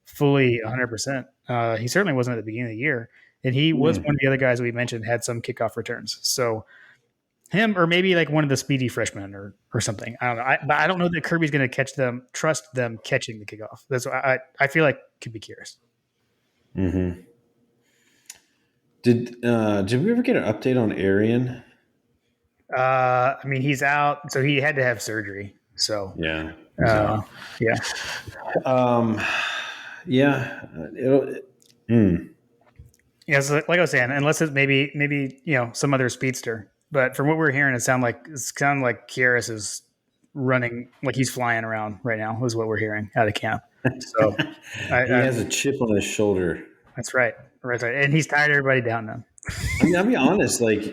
fully 100%. He certainly wasn't at the beginning of the year, and he was one of the other guys we mentioned had some kickoff returns. So him, or maybe like one of the speedy freshmen or something. I don't know. But I don't know that Kirby's going to trust them catching the kickoff. That's what I feel like could be Kieris. Mm-hmm. Did we ever get an update on Arian? I mean, he's out, so he had to have surgery. So yeah. Yeah. Yeah, so like I was saying, unless it's maybe some other speedster. But from what we're hearing, it sounds like Kieris is running, like he's flying around right now, is what we're hearing out of camp. So he has a chip on his shoulder. That's right. Right. And he's tired everybody down now. I mean, I'll be honest. Like,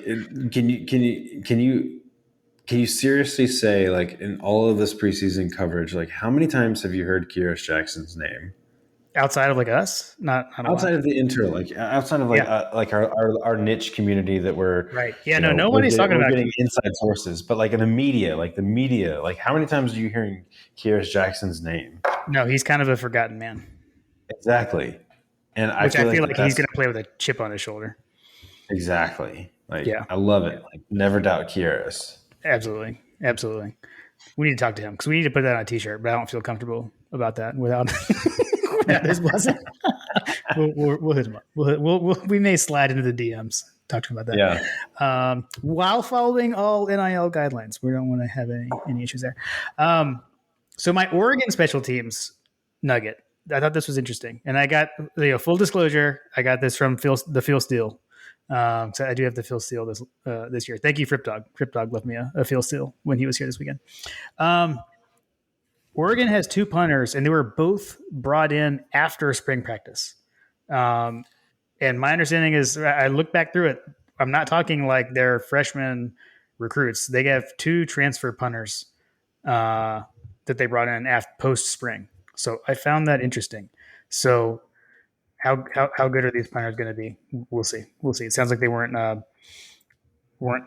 can you seriously say, like, in all of this preseason coverage, like, how many times have you heard Kieris Jackson's name outside of like us? Not outside of the intro, like outside of like our niche community that we're right. Yeah, nobody's talking about getting inside sources, but like in the media, like how many times are you hearing Kieris Jackson's name? No, he's kind of a forgotten man. Exactly. And I feel like he's going to play with a chip on his shoulder. Exactly. Like, I love it. Like, never doubt Kieris. Absolutely. We need to talk to him because we need to put that on a T-shirt, but I don't feel comfortable about that without his blessing. We'll hit him up. We may slide into the DMs. Talk to him about that. Yeah. While following all NIL guidelines, we don't want to have any issues there. So my Oregon special teams nugget. I thought this was interesting, and I got full disclosure. I got this from Phil Steele. So I do have the Phil Steele this year. Thank you, Frip Dog. Frip Dog left me a Phil Steele when he was here this weekend. Oregon has two punters, and they were both brought in after spring practice. And my understanding is, I look back through it. I'm not talking like they're freshman recruits. They have two transfer punters that they brought in post spring. So I found that interesting. So how good are these punters going to be? We'll see. It sounds like they weren't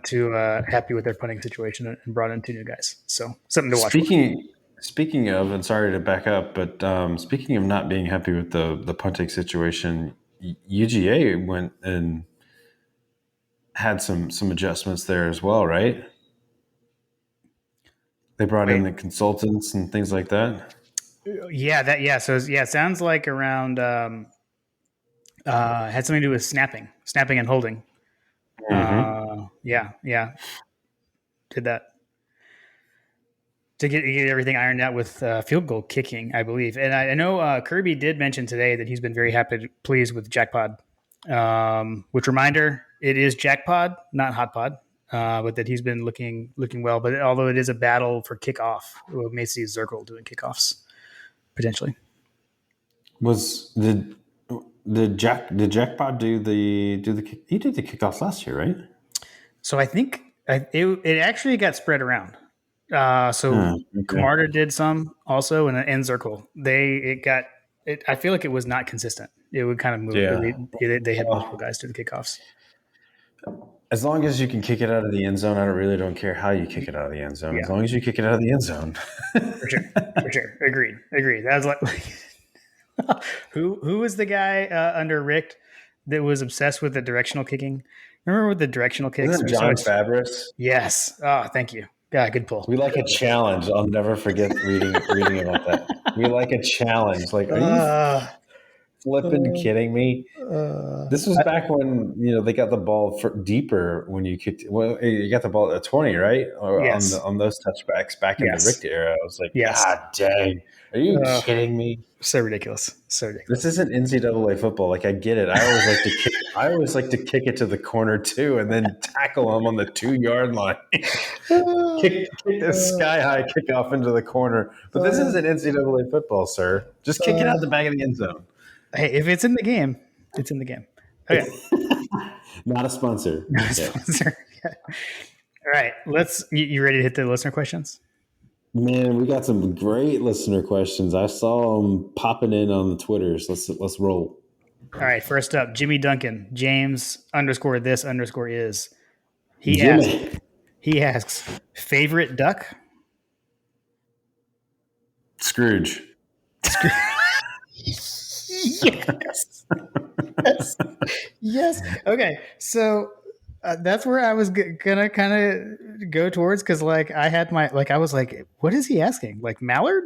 too happy with their punting situation and brought in two new guys. So something to watch. Speaking of, and sorry to back up, but speaking of not being happy with the punting situation, UGA went and had some adjustments there as well, right? They brought in the consultants and things like that. Yeah, So it sounds like around had something to do with snapping and holding. Mm-hmm. Did that to get everything ironed out with field goal kicking, I believe. And I know Kirby did mention today that he's been very pleased with Jackpod. Which reminder, it is Jackpod, not Hot Pod. But that he's been looking well. But although it is a battle for kickoff, we may see Zirkle doing kickoffs potentially. Did Jackpot do the he did the kickoffs last year, right? So I think it actually got spread around. Camarda did some also, and Zirkle. I feel like it was not consistent. would kind of move. Yeah. They had multiple Well, guys to the kickoffs. as long as you can kick it out of the end zone, I don't care how you kick it out of the end zone. As Yeah, long as you kick it out of the end zone. for sure, for sure. Agreed. That was like who was the guy under Rick that was obsessed with the directional kicking? Remember with the directional kicks? Isn't it John Fabris? Yes. Oh, thank you. God, good pull. We like a challenge. I'll never forget reading about that. We like a challenge. Like, are you Uh, flipping kidding me? uh, This was back when they got the ball deeper when you kicked. Well, you got the ball at 20, right? Or yes. on those touchbacks back in the Yes. Richter era. I was like, Yes. God dang, are you kidding me? So ridiculous. So ridiculous. This isn't NCAA football. Like I get it. I always like to kick it to the corner too, and then tackle them on the 2-yard line. kick this sky high kickoff into the corner. But this isn't NCAA football, sir. Just kick it out the back of the end zone. Hey, if it's in the game, it's in the game. Okay. Not a sponsor. Not a sponsor. Yeah. All right. You ready to hit the listener questions? Man, we got some great listener questions. I saw them popping in on the Twitters. Let's roll. All right. First up, Jimmy Duncan, James_this_is. He asks, favorite duck? Scrooge. Yes. Okay. So that's where I was gonna kind of go towards, because like I had I was like, what is he asking? Like Mallard?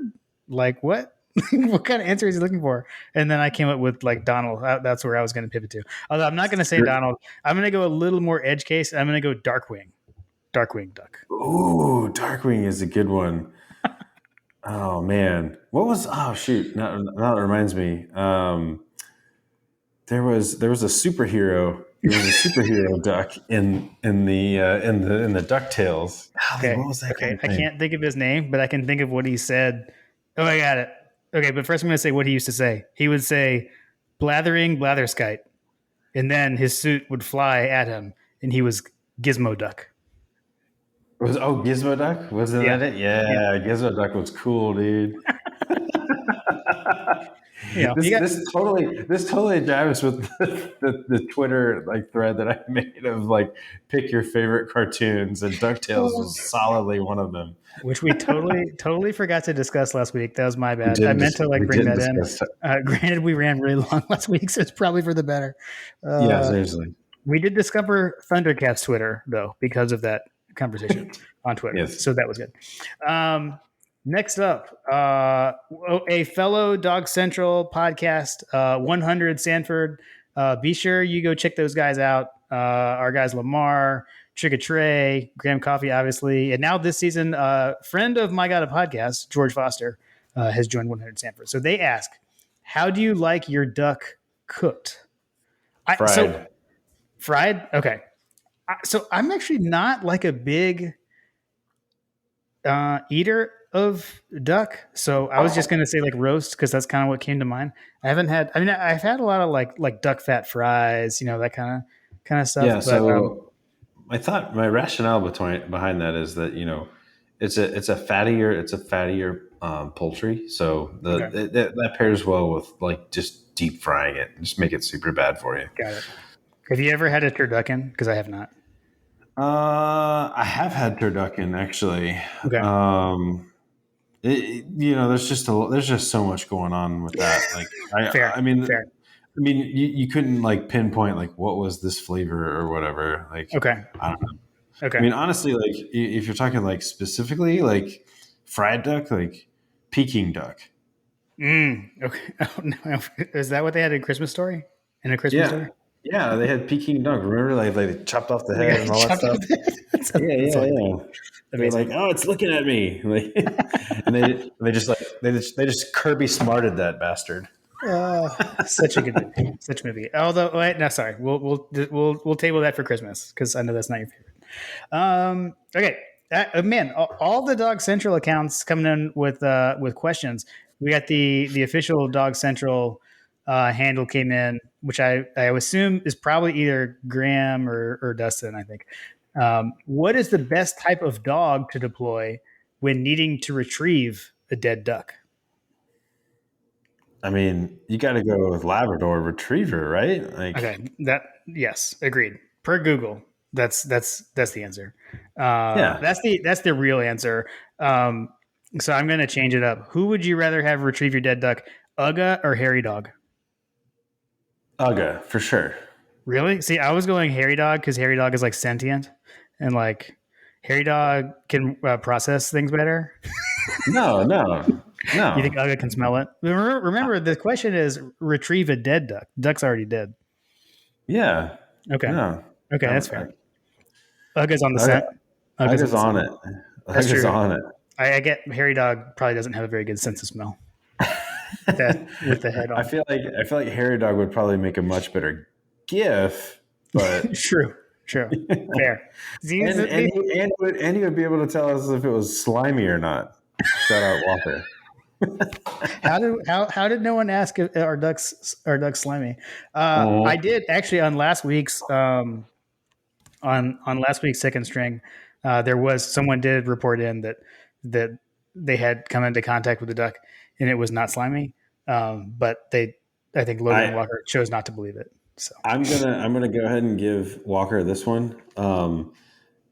Like what? What kind of answer is he looking for? And then I came up with like Donald. That's where I was going to pivot to. Although I'm not going to say Donald. I'm going to go a little more edge case. I'm going to go Darkwing. Darkwing duck. Ooh, Darkwing is a good one. Oh man, oh shoot! Now it reminds me. There was a superhero. There was a superhero duck in the DuckTales. Okay. What was that? Okay. I can't think of his name, but I can think of what he said. Oh, I got it. Okay, but first I'm going to say what he used to say. He would say, "Blathering blatherskite," and then his suit would fly at him, and he was Gizmo Duck. Gizmo Duck? Wasn't that it? Yeah, Gizmo Duck was cool, dude. This totally jives with the Twitter like thread that I made of like pick your favorite cartoons, and DuckTales was solidly one of them. Which we totally forgot to discuss last week. That was my bad. I meant to bring that in. Granted, we ran really long last week, so it's probably for the better. Yeah, seriously. We did discover Thundercats Twitter though because of that conversation on Twitter. Yes. So that was good. Next up, a fellow Dog Central podcast, 100 Sanford. Be sure you go check those guys out. Our guys Lamar, Trigger Trey, Graham Coffee, obviously, and now this season, friend of My God a Podcast, George Foster, has joined 100 Sanford. So they ask, how do you like your duck cooked? Fried. Fried? Okay. So I'm actually not like a big eater of duck. So I was just going to say like roast, because that's kind of what came to mind. I've had a lot of like duck fat fries, that kind of stuff. Yeah. But, so I thought my rationale behind that is that, it's a fattier poultry. So that pairs well with like just deep frying it. Just make it super bad for you. Got it. Have you ever had a turducken? Because I have not. I have had turducken actually. Okay. There's just so much going on with that. Like, Fair. You couldn't like pinpoint like what was this flavor or whatever. Like, okay. I don't know. Okay. I mean, honestly, like if you're talking like specifically like fried duck, like Peking duck. Okay. Oh, no. Is that what they had in Christmas Story? In A Christmas Story? Yeah, they had Peking duck. Remember, like they chopped off the head and all that stuff. Yeah. They're like, oh, it's looking at me, and they just Kirby smarted that bastard. Such a good movie. Such a movie. Although, wait, no, sorry, we'll table that for Christmas, because I know that's not your favorite. Okay, man, all the Dog Central accounts coming in with questions. We got the official Dog Central handle came in, which I assume is probably either Graham or Dustin, I think. What is the best type of dog to deploy when needing to retrieve a dead duck? I mean, you got to go with Labrador Retriever, right? Like, Okay, yes, agreed. Per Google, that's the answer. yeah, That's the real answer. Um, so I'm going to change it up. Who would you rather have retrieve your dead duck, Uga or Hairy Dog? Uga for sure. Really? See, I was going Hairy Dog because Hairy Dog is like sentient, and like Hairy Dog can process things better. No, no, You think no. Uga can smell it? Remember, the question is retrieve a dead duck. Duck's already dead. Yeah, Okay, no. okay, I'm, that's fair. Uga's on the Uga, scent. Uga's on Uga's the on scent. it. That's Uga's true. on it. I get Hairy Dog probably doesn't have a very good sense of smell with the head on. I feel like Hairy Dog would probably make a much better GIF, but True, true, fair. These, and he would be able to tell us if it was slimy or not. Shout out Walker. how did no one ask if our ducks slimy? I Oh, did actually on last week's second string. There was someone did report in that they had come into contact with the duck and it was not slimy. But I think Logan and I Walker chose not to believe it. So I'm gonna go ahead and give Walker this one.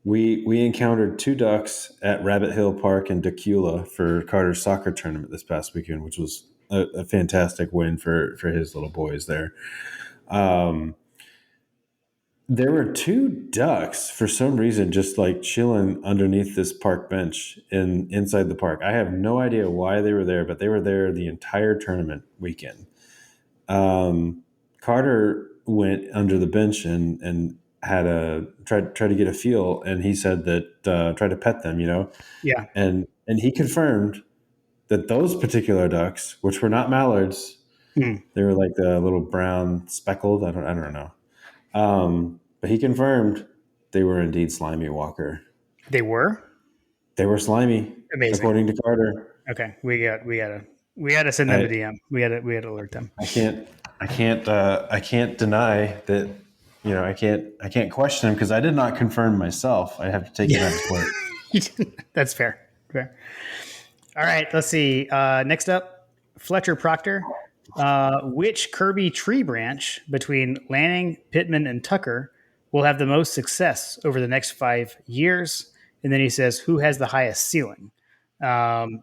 We encountered two ducks at Rabbit Hill Park in Decula for Carter's soccer tournament this past weekend, which was a fantastic win for his little boys there. Um, there were two ducks for some reason just like chilling underneath this park bench inside the park. I have no idea why they were there, but they were there the entire tournament weekend. Carter went under the bench and had a tried to get a feel, and he said that tried to pet them, yeah, and he confirmed that those particular ducks, which were not mallards, Hmm. they were like the little brown speckled. I don't know. But he confirmed they were indeed slimy, Walker. They were They were slimy, amazing. according to Carter. Okay, we gotta send them a I DM. We gotta alert them. I can't I can't deny that. I can't question him because I did not confirm myself. I have to take him Yeah, at his word. that's fair. Fair. All right, let's see. Next up, Fletcher Proctor. Which Kirby tree branch between Lanning, Pittman, and Tucker will have the most success over the next 5 years? And then he says, who has the highest ceiling? Um,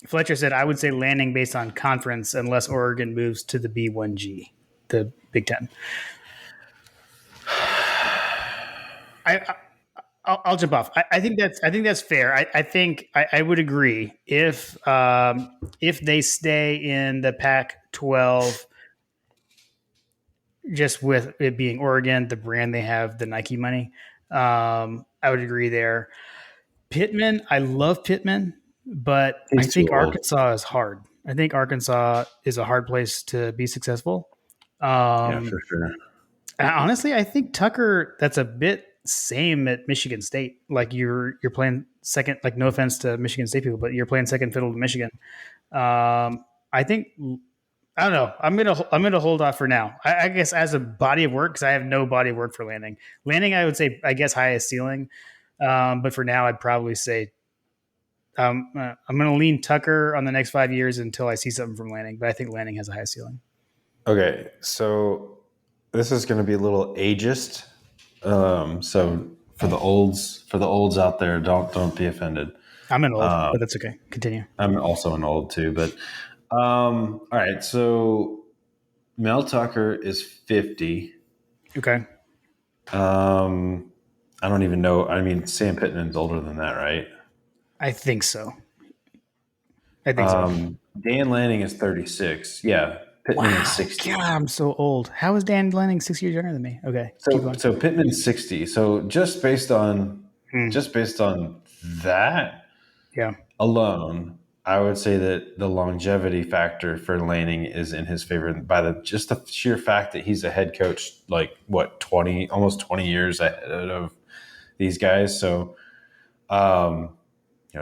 Fletcher said, I would say Lanning based on conference unless Oregon moves to the B1G, the Big Ten. I, I'll jump off. I think that's fair. I think I would agree if they stay in the Pac-12, just with it being Oregon, the brand they have, the Nike money. I would agree there. Pittman, I love Pittman, but I He's too think old. Arkansas is hard. I think Arkansas is a hard place to be successful. Yeah, for Um, sure. Honestly, I think Tucker. That's a bit same at Michigan State. Like you're playing second. Like no offense to Michigan State people, but you're playing second fiddle to Michigan. I think I don't know. I'm gonna hold off for now. I guess as a body of work because I have no body of work for Landing. Landing, I would say I guess highest ceiling, but for now I'd probably say I'm gonna lean Tucker on the next 5 years until I see something from Landing. But I think Landing has a high ceiling. Okay, so this is going to be a little ageist. So for the olds out there, don't be offended. I'm an old, but that's okay. Continue. I'm also an old too, but all right. So Mel Tucker is 50. Okay. Um, I don't even know. I mean, Sam Pittman's older than that, right? I think so. I think so. Dan Lanning is 36. Yeah, Pittman is Wow. 60. God, I'm so old. How is Dan Lanning 6 years younger than me? Okay, keep going. So Pittman's 60. So Hmm. just based on that Yeah. alone, I would say that the longevity factor for Lanning is in his favor by the sheer fact that he's a head coach, like what 20, almost 20 years ahead of these guys. So,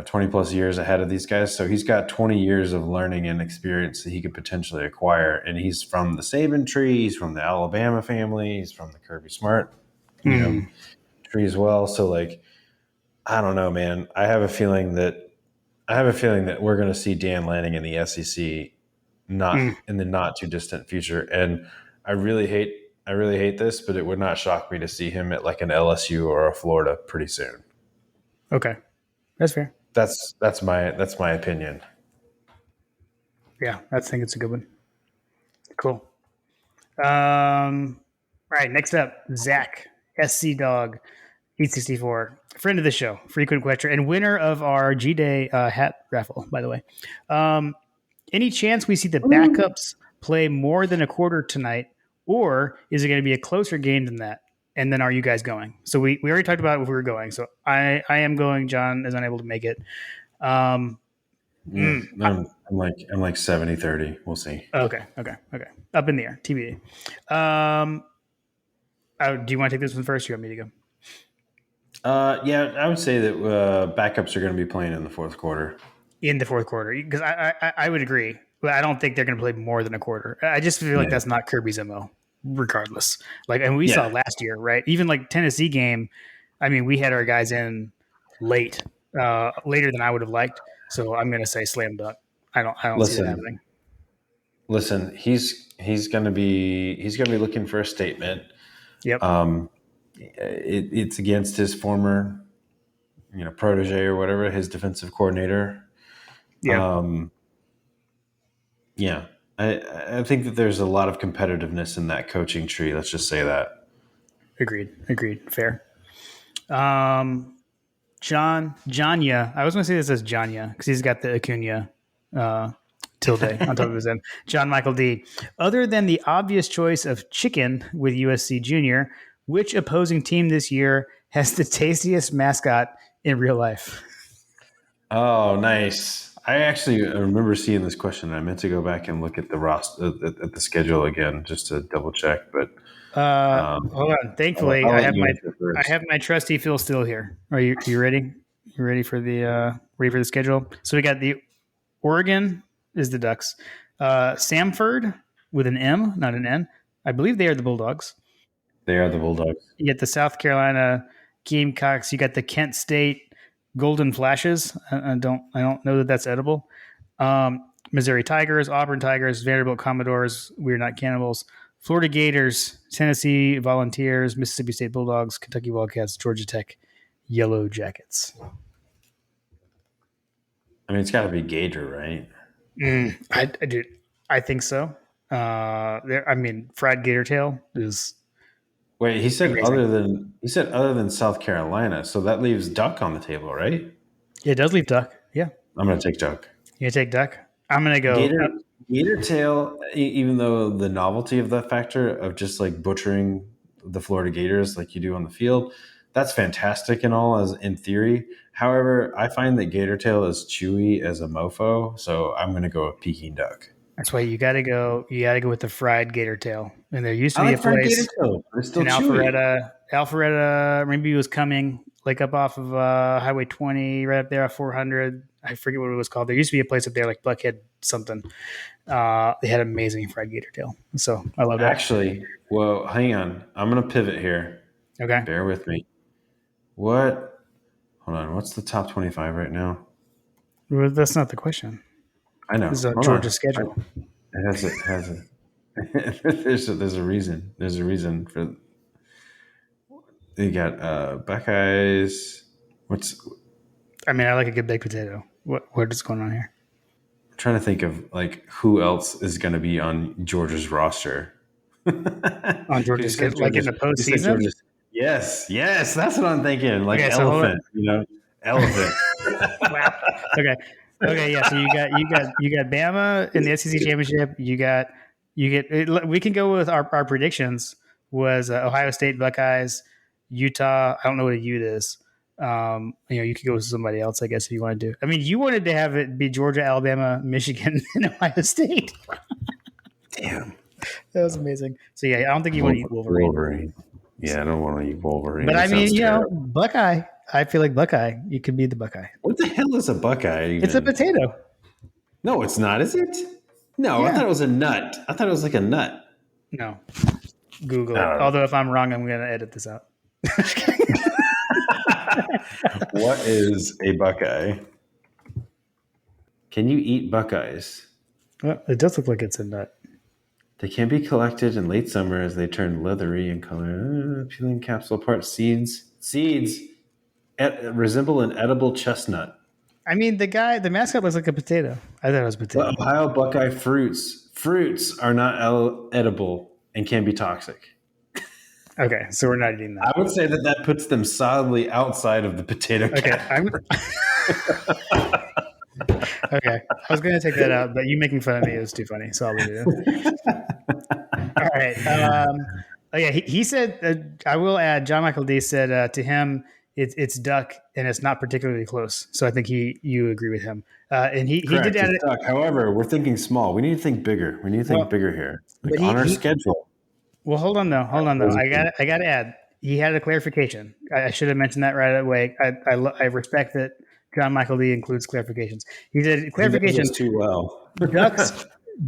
20 plus years ahead of these guys. So he's got 20 years of learning and experience that he could potentially acquire. And he's from the Saban tree. He's from the Alabama family. He's from the Kirby Smart, Hmm. tree as well. So like, I don't know, man. I have a feeling that we're going to see Dan Lanning in the SEC not in the not too distant future. And I really hate this, but it would not shock me to see him at like an LSU or a Florida pretty soon. Okay, that's fair. That's my opinion. Yeah, I think it's a good one. Cool. All right, next up, Zach, SC Dog, 864, friend of the show, frequent questioner, and winner of our G-Day hat raffle, by the way. Any chance we see the backups play more than a quarter tonight, or is it going to be a closer game than that? And then are you guys going? So we already talked about if we were going. So I am going. John is unable to make it. I'm like 70-30. We'll see. Okay. Up in the air, TBD. Do you want to take this one first? Or you want me to go? Yeah, I would say that backups are going to be playing in the fourth quarter. In the fourth quarter, because I would agree, but I don't think they're going to play more than a quarter. I just feel like that's not Kirby's MO, regardless. Like, and we saw last year, right? Even like Tennessee game, I mean, we had our guys in later than I would have liked. So I'm going to say slam dunk. I don't see that happening. Listen, he's going to be looking for a statement. Yep. It's against his former, protege or whatever, his defensive coordinator. Yeah. I think that there's a lot of competitiveness in that coaching tree. Let's just say that. Agreed. Fair. Janya. I was going to say this as Janya because he's got the Acuna tilde on top of his name. John Michael D. Other than the obvious choice of chicken with USC Junior, which opposing team this year has the tastiest mascot in real life? Oh, nice. I actually remember seeing this question. I meant to go back and look at the roster at the schedule again just to double check. But hold on. Thankfully, I have my trusty Phil Steele here. Are you ready? You ready for the schedule? So we got the Oregon is the Ducks, Samford with an M, not an N. I believe they are the Bulldogs. They are the Bulldogs. You get the South Carolina Gamecocks. You got the Kent State Golden Flashes. I don't know that that's edible. Missouri Tigers, Auburn Tigers, Vanderbilt Commodores, We're Not Cannibals, Florida Gators, Tennessee Volunteers, Mississippi State Bulldogs, Kentucky Wildcats, Georgia Tech Yellow Jackets. I mean, it's got to be Gator, right? I think so. Fried gator tail is. Wait, he said amazing. other than South Carolina, so that leaves Duck on the table, right? Yeah, it does leave Duck. Yeah, I'm going to take Duck. You take Duck. I'm going to go Gator tail. Even though the novelty of that factor of just like butchering the Florida Gators like you do on the field, that's fantastic and all as in theory. However, I find that gator tail is chewy as a mofo, so I'm going to go with Peking duck. That's why you got to go with the fried gator tail. And there used to be a place in Alpharetta. Maybe it was coming like up off of Highway 20, right up there at 400. I forget what it was called. There used to be a place up there like Buckhead something. They had amazing fried gator tail. So I love that. Actually, well, hang on. I'm going to pivot here. Okay. Bear with me. Hold on. What's the top 25 right now? Well, that's not the question. I know. This is Georgia's schedule. It has a there's a reason. There's a reason for. You got Buckeyes. I like a good baked potato. What is going on here? I'm trying to think of like who else is going to be on Georgia's roster. On Georgia's schedule, like in the postseason. Yes, that's what I'm thinking. Like elephant, elephant. Wow. Okay, yeah. So you got Bama in the SEC championship. We can go with our predictions. Was Ohio State Buckeyes, Utah. I don't know what a Ute is. You could go with somebody else, I guess, if you wanted to. I mean, you wanted to have it be Georgia, Alabama, Michigan, and Ohio State. Damn, that was amazing. So yeah, I don't think you want to eat Wolverine. Yeah, I don't want to eat Wolverine. But I mean, Buckeye. I feel like Buckeye. You could be the Buckeye. What the hell is a Buckeye? Even? It's a potato. No, it's not, is it? No, yeah. I thought it was a nut. I thought it was like a nut. No. Google it. Although if I'm wrong, I'm going to edit this out. What is a Buckeye? Can you eat Buckeyes? Well, it does look like it's a nut. They can be collected in late summer as they turn leathery in color. Peeling capsule apart. Seeds resemble an edible chestnut. I mean, the mascot looks like a potato. I thought it was a But potato. Ohio Buckeye fruits are not edible and can be toxic. Okay, so we're not eating that. I would say that puts them solidly outside of the potato Okay, category. okay. I was going to take that out, but you making fun of me is too funny, so I'll leave it in. All right. Oh yeah, he said. I will add. John Michael D said to him, it's duck, and it's not particularly close. So I think you agree with him. And he did Correct. add It's it. duck. However, we're thinking small. We need to think bigger. We need to think Well, bigger here. Like but on our he schedule. well, hold on though. Hold on though. I got to add. He had a clarification. I should have mentioned that right away. I respect that John Michael D includes clarifications. He said He knows clarification. us too well.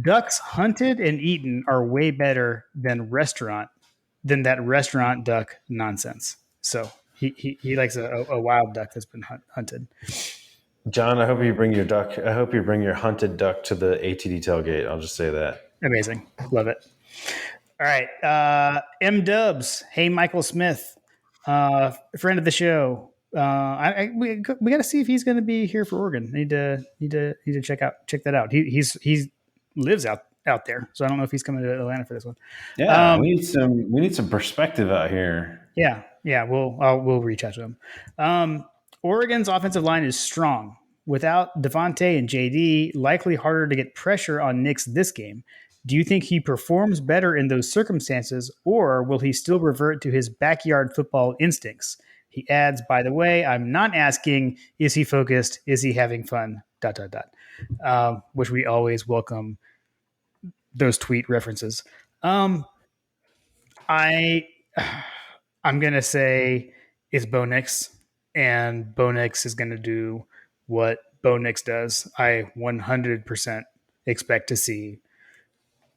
Ducks hunted and eaten are way better than that restaurant duck nonsense. So he likes a wild duck that's been hunted. John, I hope you bring your duck. I hope you bring your hunted duck to the ATD tailgate. I'll just say that. Amazing. Love it. All right. M Dubs. Hey, Michael Smith, friend of the show. We got to see if he's going to be here for Oregon. Need to check that out. He lives out there, so I don't know if he's coming to Atlanta for this one. Yeah, we need some perspective out here. Yeah. We'll reach out to him. Oregon's offensive line is strong. Without Devontae and JD, likely harder to get pressure on Nix this game. Do you think he performs better in those circumstances, or will he still revert to his backyard football instincts? He adds, by the way, I'm not asking, is he focused? Is he having fun? ... Which we always welcome those tweet references. I I'm gonna say it's Bo Nix, and Bo Nix is gonna do what Bo Nix does. I 100% expect to see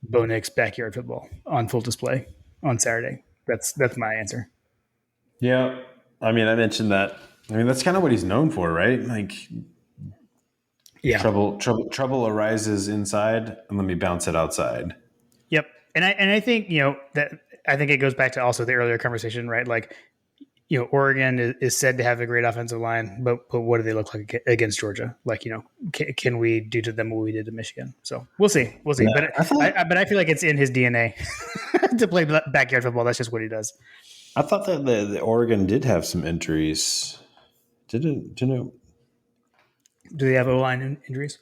Bo Nix backyard football on full display on Saturday. That's my answer. Yeah, I mean, I mentioned that. I mean, that's kind of what he's known for, right? Like, Yeah. trouble arises inside, and let me bounce it outside. Yep. And I think that I think it goes back to also the earlier conversation, right? Like, Oregon is said to have a great offensive line, but what do they look like against Georgia? Like, can we do to them what we did to Michigan? So we'll see. Yeah, but I feel like it's in his DNA to play backyard football. That's just what he does. I thought that the Oregon did have some injuries. Didn't do they have O-line injuries?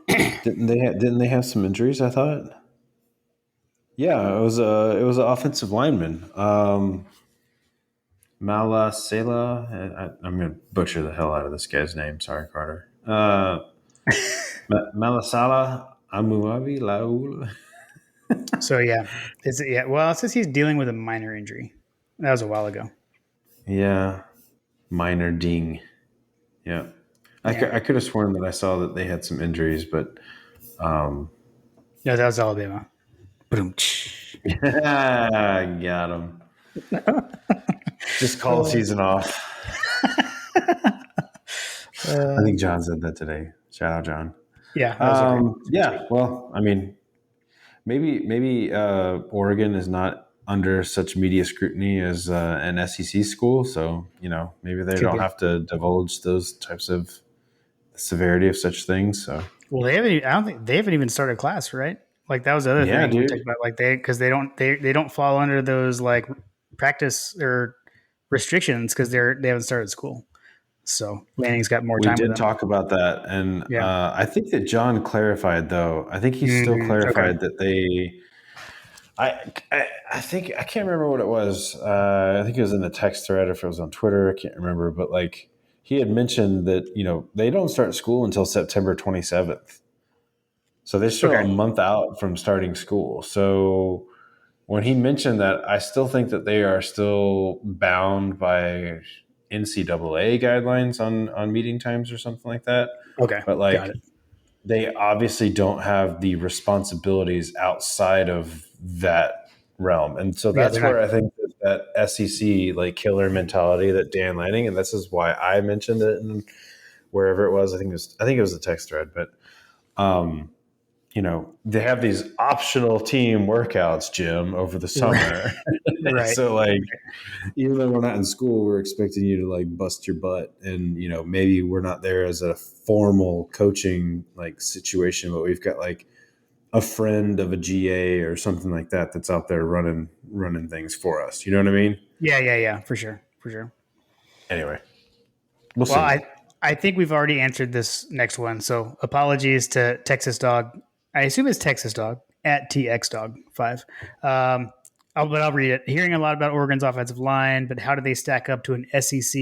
Didn't they have some injuries? I thought. Yeah, it was an offensive lineman. Malasela. I'm going to butcher the hell out of this guy's name. Sorry, Carter. Malasala Amuavi Laul. So well, it says he's dealing with a minor injury. That was a while ago. Yeah, minor ding. Yeah, I could have sworn that I saw that they had some injuries, but no, that was Alabama. Got him. Just call the season off. I think John said that today. Shout out, John. Yeah. Yeah. Well, I mean, maybe Oregon is not under such media scrutiny as an SEC school, so maybe they don't have to divulge those types of severity of such things. So, well, I don't think they haven't even started class, right? Like that was the other thing we talked about. Like because they don't fall under those like practice or restrictions because they haven't started school. So Lanning's got more time. We did talk about that, and I think that John clarified, though. I think he still clarified that they. I think I can't remember what it was. I think it was in the text thread, or if it was on Twitter. I can't remember, but like he had mentioned that they don't start school until September 27th, so they're still a month out from starting school. So when he mentioned that, I still think that they are still bound by NCAA guidelines on meeting times or something like that. Okay. But like they obviously don't have the responsibilities outside of that realm. And so that's where I think that SEC like killer mentality that Dan Lanning, and this is why I mentioned it and wherever it was, I think it was a text thread, but they have these optional team workouts, Jim, over the summer. Right. So like, even though we're not in school, we're expecting you to like bust your butt, and maybe we're not there as a formal coaching like situation, but we've got like a friend of a GA or something like that that's out there running things for us. You know what I mean? Yeah, for sure. Anyway, we'll Well, see. I think we've already answered this next one. So apologies to Texas Dog. I assume it's Texas Dog at TX Dog 5. But I'll read it. Hearing a lot about Oregon's offensive line, but how do they stack up to an SEC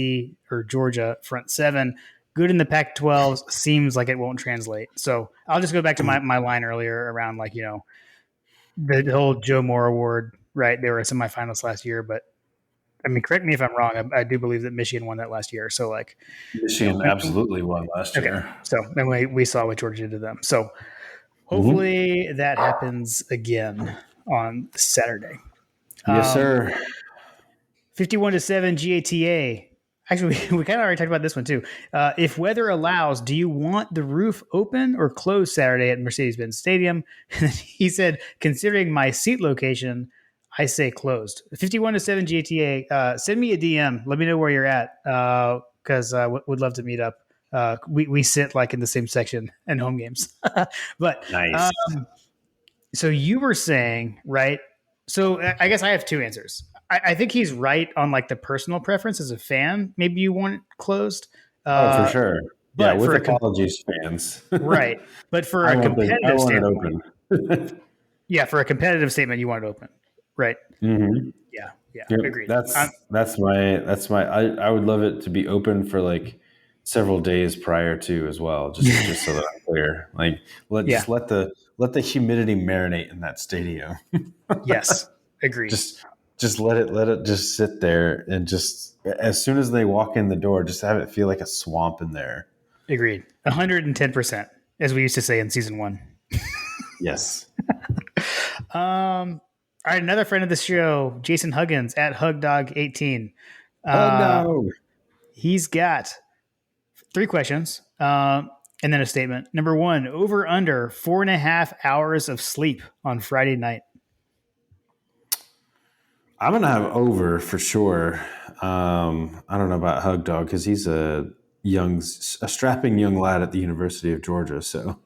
or Georgia front seven? Good in the Pac-12 seems like it won't translate. So I'll just go back to my line earlier around like, the whole Joe Moore Award, right? They were semifinals last year, but I mean, correct me if I'm wrong. I do believe that Michigan won that last year. So like, Michigan absolutely won last okay. year. So and we saw what Georgia did to them. So hopefully that happens again on Saturday. Yes, sir. 51-7 GATA. Actually, we kind of already talked about this one too. If weather allows, do you want the roof open or closed Saturday at Mercedes Benz Stadium? And he said, considering my seat location, I say closed. 51-7 GATA. Send me a DM. Let me know where you're at because would love to meet up. We sit like in the same section in home games. But Nice. So you were saying, right? So I guess I have two answers. I think he's right on like the personal preference as a fan. Maybe you want it closed. For sure. But with for apologies, fans. Right. But for a competitive standpoint. Open. Yeah, for a competitive statement, you want it open. Right. Mm-hmm. Yeah. Yep. Agreed. That's my I would love it to be open for like several days prior to as well, just so that I'm clear. Like just let the humidity marinate in that stadium. Yes. Agreed. Just let it just sit there, and just as soon as they walk in the door, just have it feel like a swamp in there. Agreed. 110%, as we used to say in season 1. Yes. All right, another friend of the show, Jason Huggins at HugDog18. No. He's got 3 questions and then a statement. Number 1, over under 4.5 hours of sleep on Friday night. I'm going to have over for sure. I don't know about Hug Dog because he's a strapping young lad at the University of Georgia. So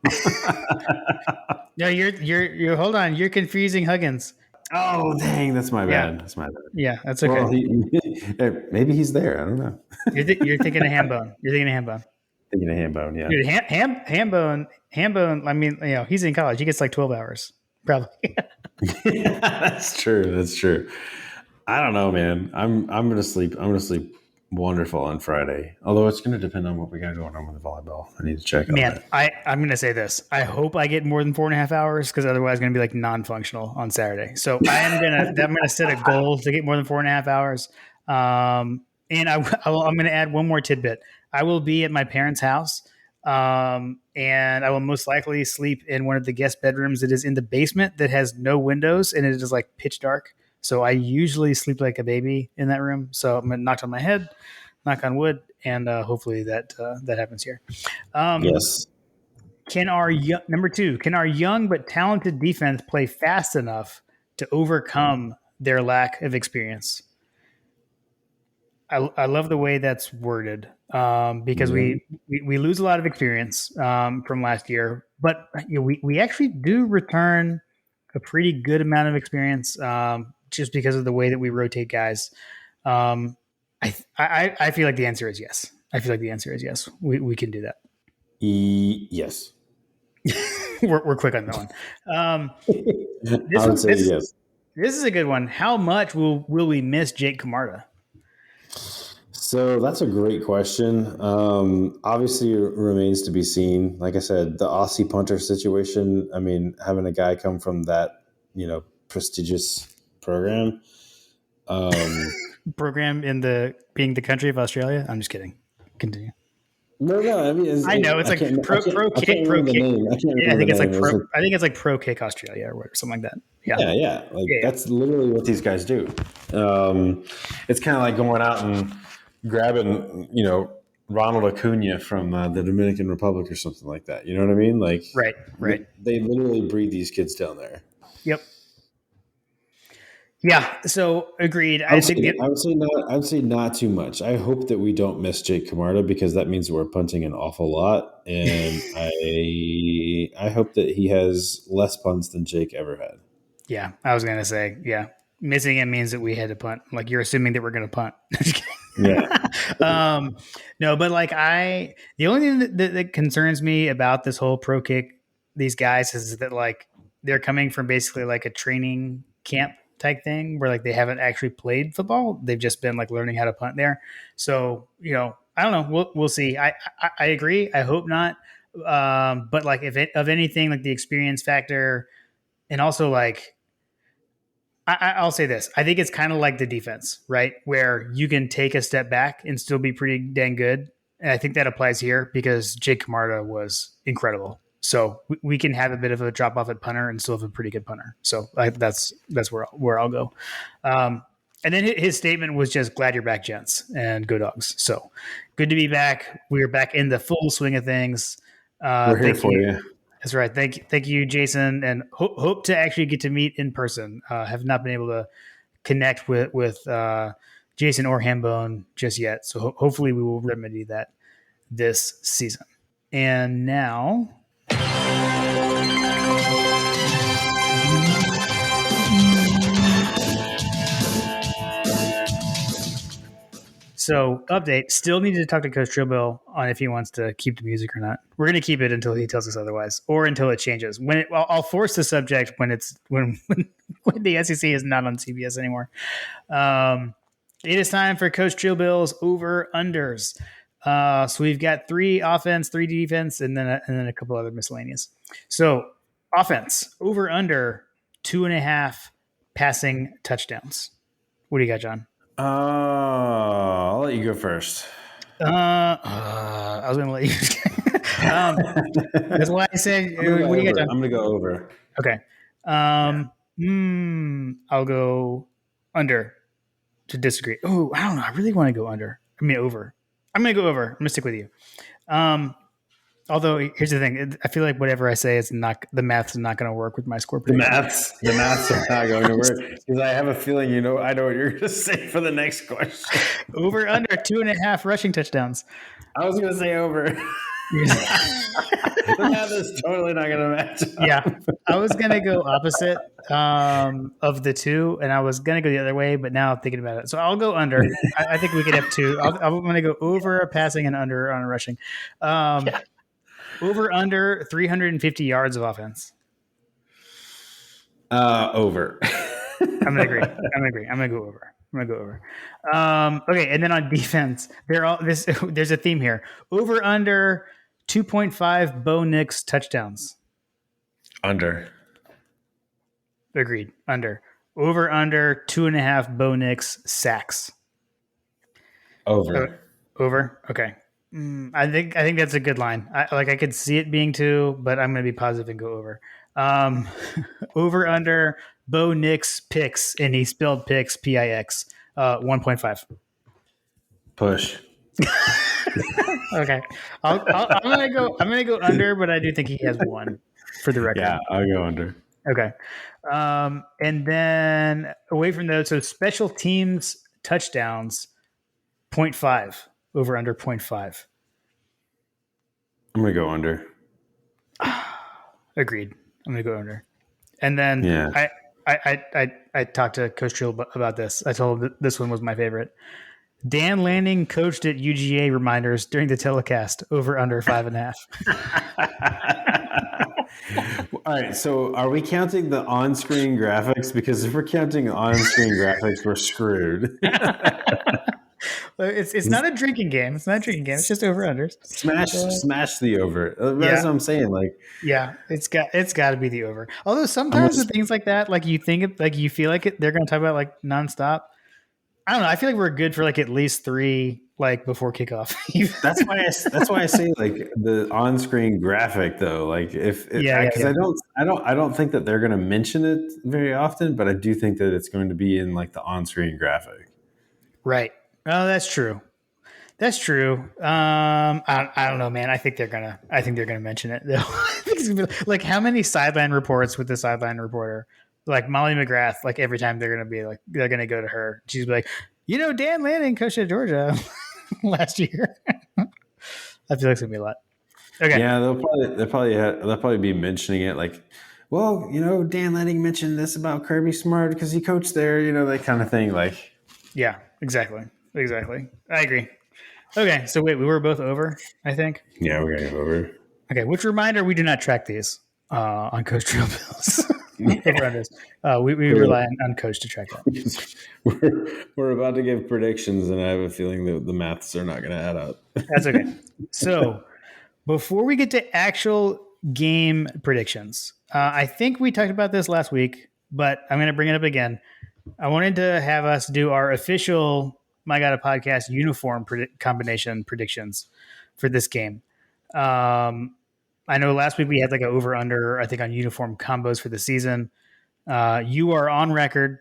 No, you're hold on. You're confusing Huggins. Oh, dang. That's my bad. That's my bad. Yeah, that's okay. Well, maybe he's there. I don't know. You're thinking of Hambone. Thinking of Hambone, yeah. Dude, Hambone, I mean, he's in college. He gets like 12 hours, probably. Yeah, that's true. I don't know, man. I'm gonna sleep wonderful on Friday. Although it's gonna depend on what we got going on with the volleyball. I need to check on that. I'm gonna say this. I hope I get more than 4.5 hours because otherwise I'm gonna be like non-functional on Saturday. So I'm gonna set a goal to get more than 4.5 hours. And I'm gonna add one more tidbit. I will be at my parents' house. And I will most likely sleep in one of the guest bedrooms that is in the basement that has no windows and it is like pitch dark. So I usually sleep like a baby in that room. So I'm going to knock on my head, knock on wood, and hopefully that happens here. Yes. Number 2, can our young but talented defense play fast enough to overcome their lack of experience? I love the way that's worded because we lose a lot of experience from last year, but we actually do return a pretty good amount of experience just because of the way that we rotate guys. I feel like the answer is yes. We can do that. Yes. We're quick on that one. I would say yes. This is a good one. How much will we miss Jake Camarda? So that's a great question. Obviously, it remains to be seen. Like I said, the Aussie punter situation. I mean, having a guy come from that, prestigious program. Program being the country of Australia. I'm just kidding. Continue. No. I mean, I know it's like pro kick. I think it's like pro kick Australia or something like that. Yeah. That's literally what these guys do. It's kind of like going out and grabbing, Ronald Acuna from the Dominican Republic or something like that. You know what I mean? Like Right. Right. they literally breed these kids down there. Yep. Yeah. So agreed. I I would think say I would say not. I would say not too much. I hope that we don't miss Jake Camarda because that means we're punting an awful lot, and I hope that he has less punts than Jake ever had. yeah, I was gonna say, yeah, missing him means that we had to punt. Like you're assuming that we're gonna punt. Yeah, um, no, but like the only thing that concerns me about this whole pro kick, these guys, is that like they're coming from basically like a training camp type thing where like they haven't actually played football. They've just been like learning how to punt there. So I don't know. We'll see. I agree. I hope not. But like if it of anything, like the experience factor, and also like I'll say this. I think it's kind of like the defense, right? Where you can take a step back and still be pretty dang good. And I think that applies here because Jake Camarda was incredible. So we can have a bit of a drop off at punter and still have a pretty good punter. So that's where I'll go. And then his statement was just glad you're back, gents, and go dogs. So good to be back. We're back in the full swing of things. we're here Thank for you. you. That's right. Thank you, Jason, and hope to actually get to meet in person. Have not been able to connect with Jason or Hambone just yet, so hopefully we will remedy that this season. And now, so update. Still need to talk to Coach Trillbill on if he wants to keep the music or not. We're going to keep it until he tells us otherwise, or until it changes. I'll force the subject when the SEC is not on CBS anymore. It is time for Coach Trillbill's over unders. So we've got 3 offense, 3 defense, and then a couple other miscellaneous. So offense over under 2.5 passing touchdowns. What do you got, John? I'll let you go first. I was going to let you. That's why I said. What do you got, John? I'm gonna go over. Okay. I'll go under to disagree. Oh, I don't know. I really want to go under. I mean, over. I'm going to go over. I'm going to stick with you. Although here's the thing, I feel like whatever I say is not the math's not going to work with my score prediction. The maths are not going to work because I have a feeling I know what you're going to say for the next question. Over under 2.5 rushing touchdowns. I was going to say over. The math is totally not going to match up. Yeah, I was going to go opposite of the two, and I was going to go the other way, but now I'm thinking about it. So I'll go under. I think we could have 2. I'm going to go over passing and under on rushing. Over under 350 yards of offense. Over. I'm gonna agree. I'm gonna go over. Okay, and then on defense, there's a theme here. Over under 2.5 Bo Nix touchdowns. Under. Agreed. Under. Over under 2.5 Bo Nix sacks. Over. Over. Okay. I think that's a good line. I could see it being 2, but I'm going to be positive and go over. Over under Bo Nix picks, and he spelled picks PIX 1.5. Push. Okay, I'm gonna go under, but I do think he has 1 for the record. Yeah, I'll go under. Okay, and then away from those, so special teams touchdowns 0.5. Over under 0.5. I'm gonna go under. Agreed. I'm gonna go under. And then I talked to Coach Trill about this. I told him this one was my favorite. Dan Lanning coached at UGA reminders during the telecast. Over under 5.5. All right, so are we counting the on-screen graphics? Because if we're counting on-screen graphics, we're screwed. It's not a drinking game. It's not a drinking game. It's just over unders. Smash the over. That's what I'm saying. Like, yeah, it's got to be the over. Although sometimes with things like that, like you think it, like you feel like it, they're going to talk about like nonstop. I don't know. I feel like we're good for like at least 3 like before kickoff. that's why I say like the on-screen graphic though. Like because I don't think that they're going to mention it very often, but I do think that it's going to be in like the on-screen graphic. Right. Oh, that's true. That's true. I don't know, man. I think they're gonna mention it. I think it's gonna be like how many sideline reports with the sideline reporter, like Molly McGrath. Like every time they're gonna be like they're gonna go to her. She's like, Dan Lanning coached at Georgia last year. I feel like it's gonna be a lot. Okay. Yeah, they'll probably be mentioning it like, well, Dan Lanning mentioned this about Kirby Smart because he coached there, that kind of thing. Like, Yeah. Exactly. I agree. Okay. So wait, we were both over. I think. yeah, we're gonna go over. Okay. Which reminder: we do not track these on Coach Drill Bills. Over unders. We rely on Coach to track that. We're about to give predictions, and I have a feeling that the maths are not going to add up. That's okay. So before we get to actual game predictions, I think we talked about this last week, but I'm going to bring it up again. I wanted to have us do our official My God a Podcast uniform combination predictions for this game. I know last week we had like an over under, I think, on uniform combos for the season. You are on record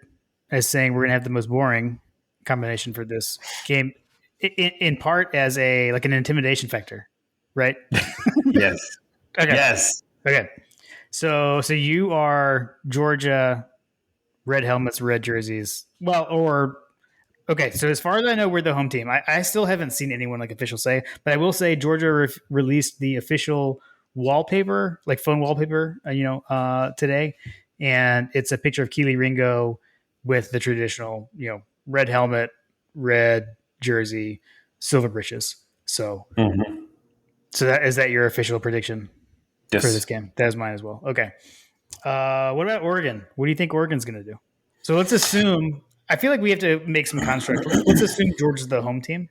as saying we're going to have the most boring combination for this game, in part as a like an intimidation factor, right? Yes. Okay. Yes. Okay. So you are Georgia, red helmets, red jerseys. Well, or okay. So as far as I know, we're the home team. I still haven't seen anyone like official say, but I will say Georgia released the official wallpaper, like phone wallpaper, today, and it's a picture of Keely Ringo with the traditional, red helmet, red jersey, silver breeches. So, so that your official prediction for this game? That is mine as well. Okay. What about Oregon? What do you think Oregon's going to do? So let's assume. I feel like we have to make some construct. Let's assume Georgia's the home team.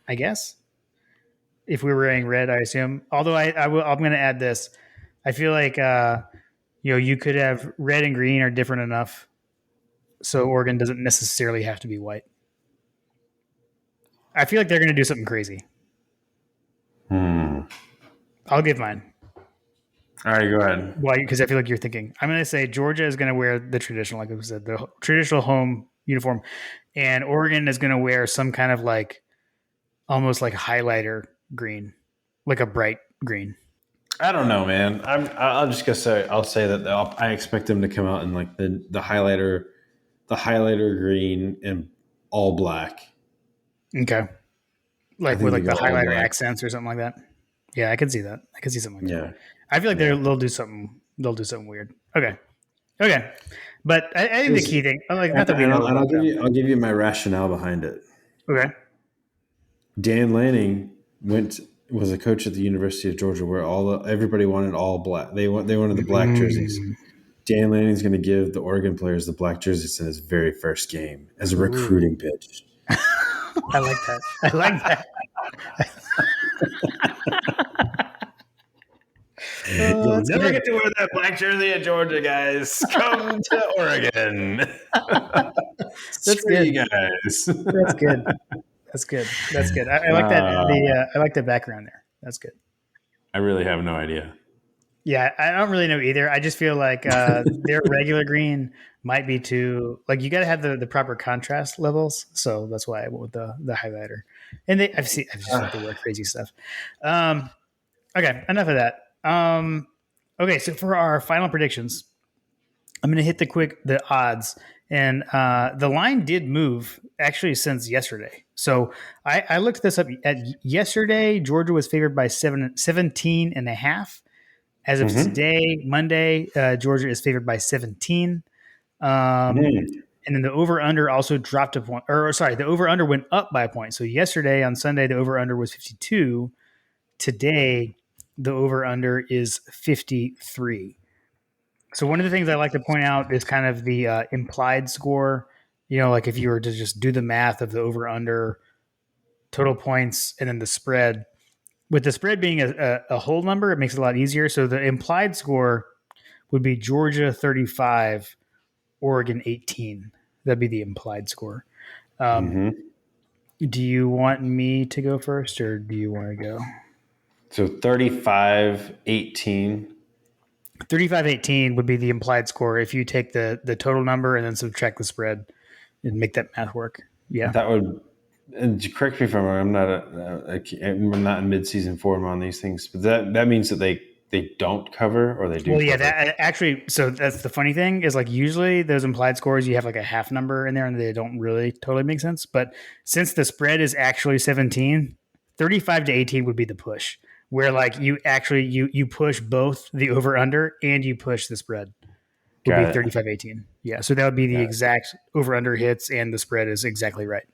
I guess if we were wearing red, I assume. Although I'm going to add this. I feel like you could have red and green are different enough, so Oregon doesn't necessarily have to be white. I feel like they're going to do something crazy. I'll give mine. All right, go ahead. Why? Because I feel like you're thinking. I'm going to say Georgia is going to wear the traditional, like I said, the traditional home uniform, and Oregon is going to wear some kind of like almost like highlighter green, like a bright green. I don't know, man. I'll just gonna say I'll say that I expect them to come out in like the highlighter green and all black. Okay, like with like the highlighter accents or something like that. Yeah, I can see that. I can see something like that. I feel like they'll do something. They'll do something weird. Okay. But I think the key thing, like, not that we know. I'll give you my rationale behind it. Okay. Dan Lanning was a coach at the University of Georgia where everybody wanted all black. They wanted the black jerseys. Dan Lanning's going to give the Oregon players the black jerseys in his very first game as a recruiting pitch. I like that. You'll never get to wear that black jersey at Georgia, guys. Come to Oregon. That's good, you guys. That's good. I like that. I like the background there. That's good. I really have no idea. Yeah, I don't really know either. I just feel like their regular green might be too like you got to have the proper contrast levels. So that's why I went with the highlighter. And I've just seen they wear crazy stuff. Okay, enough of that. Okay, so for our final predictions, I'm going to hit the odds, and the line did move actually since yesterday. So I looked this up. At yesterday, Georgia was favored by 17 and a half. As of today, Monday, Georgia is favored by 17. And then the over-under also dropped a point. Or sorry, the over-under went up by a point. So yesterday, on Sunday, the over-under was 52. Today, the over-under is 53. So one of the things I like to point out is kind of the implied score. Like if you were to just do the math of the over-under total points and then the spread. With the spread being a whole number, it makes it a lot easier. So the implied score would be Georgia 35, Oregon 18. That'd be the implied score. Do you want me to go first or do you want to go? So 35-18. 35-18 would be the implied score if you take the total number and then subtract the spread and make that math work. Yeah. That would And correct me if I'm wrong. I'm not in mid-season form on these things, but that means that they don't cover or they do Well, yeah, cover. that actually, so that's the funny thing is like usually those implied scores, you have like a half number in there and they don't really totally make sense. But since the spread is actually 17, 35 to 18 would be the push where like you actually, you push both the over under and you push the spread would be Got it. 35-18. Yeah. So that would be the Got it. exact over under hits and the spread is exactly right.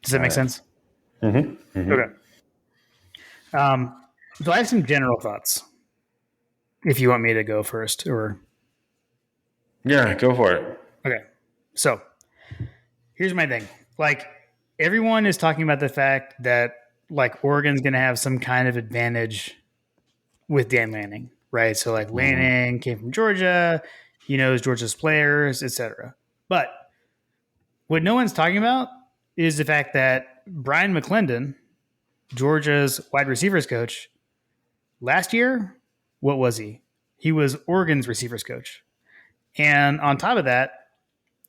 Does that Got make it. sense? Mm-hmm. Mm-hmm. Okay. So I have some general thoughts if you want me to go first or. Yeah, go for it. Okay. So here's my thing. Like everyone is talking about the fact that like Oregon's going to have some kind of advantage with Dan Lanning, right? So like Mm-hmm. Lanning came from Georgia, he knows Georgia's players, etc. But what no one's talking about is the fact that Brian McClendon, Georgia's wide receivers coach, last year, what was he? He was Oregon's receivers coach. And on top of that,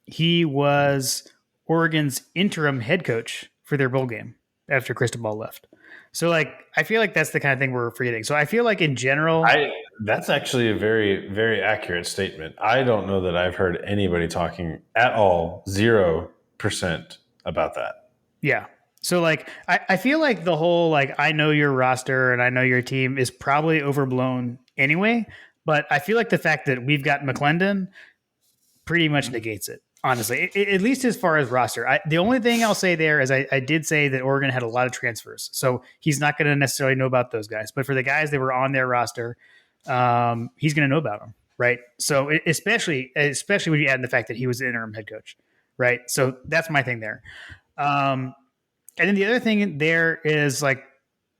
he was Oregon's interim head coach for their bowl game after Cristobal left. So, like, I feel like that's the kind of thing we're forgetting. So, I feel like in general, I That's actually a very, very accurate statement. I don't know that I've heard anybody talking at all, 0% about that. yeah. So, like, I feel like the whole, like, I know your roster and I know your team is probably overblown anyway. But I feel like the fact that we've got McClendon pretty much negates it, honestly, at least as far as roster. The only thing I'll say there is I did say that Oregon had a lot of transfers. So he's not going to necessarily know about those guys. But for the guys that were on their roster, he's going to know about them, right? So especially when you add in the fact that he was the interim head coach, right? So that's my thing there. And then the other thing there is like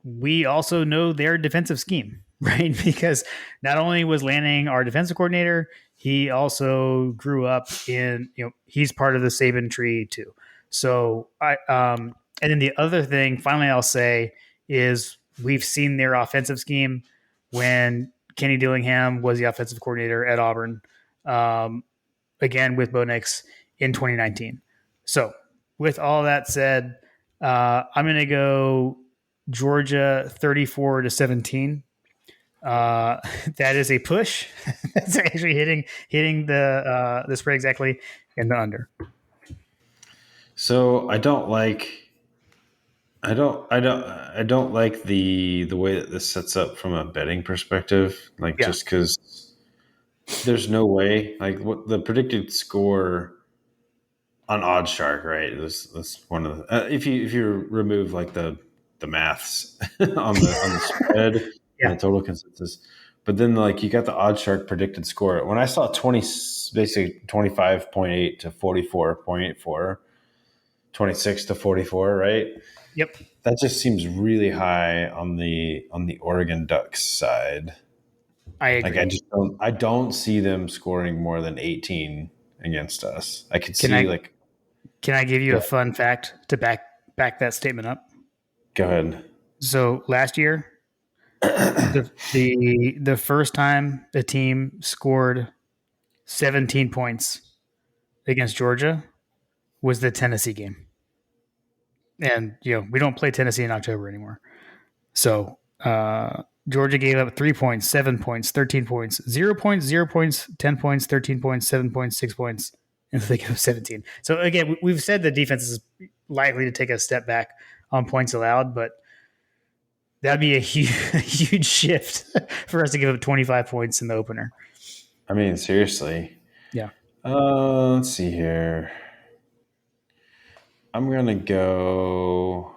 we also know their defensive scheme, right? Because not only was Lanning our defensive coordinator, he also grew up in, he's part of the Saban tree too. So and then the other thing, finally, I'll say is we've seen their offensive scheme when Kenny Dillingham was the offensive coordinator at Auburn, again with Bo Nix in 2019. So with all that said, I'm going to go Georgia 34-17. That is a push. That's actually hitting the spread exactly in the under. So I don't like the way that this sets up from a betting perspective. Like Yeah. just because there's no way, like what the predicted score on OddsShark, right? This one of the, if you remove like the maths on the spread and Yeah. the total consensus, but then like you got the OddsShark predicted score. When I saw basically 25.8 to 44.84, 26 to 44, right? Yep. That just seems really high on the Oregon Ducks side. I Like agree. I don't see them scoring more than 18 against us. I could Can see I like can I give you a fun fact to back that statement up? go ahead. So last year, the first time the team scored 17 points against Georgia was the Tennessee game. And we don't play Tennessee in October anymore. So Georgia gave up 3 points, 7 points, 13 points, 0 points, 0 points, 10 points, 13 points, 7 points, 6 points, and they gave up 17. So again, we've said the defense is likely to take a step back on points allowed, but that'd be a huge shift for us to give up 25 points in the opener. I mean, seriously. Yeah. Let's see here. I'm gonna go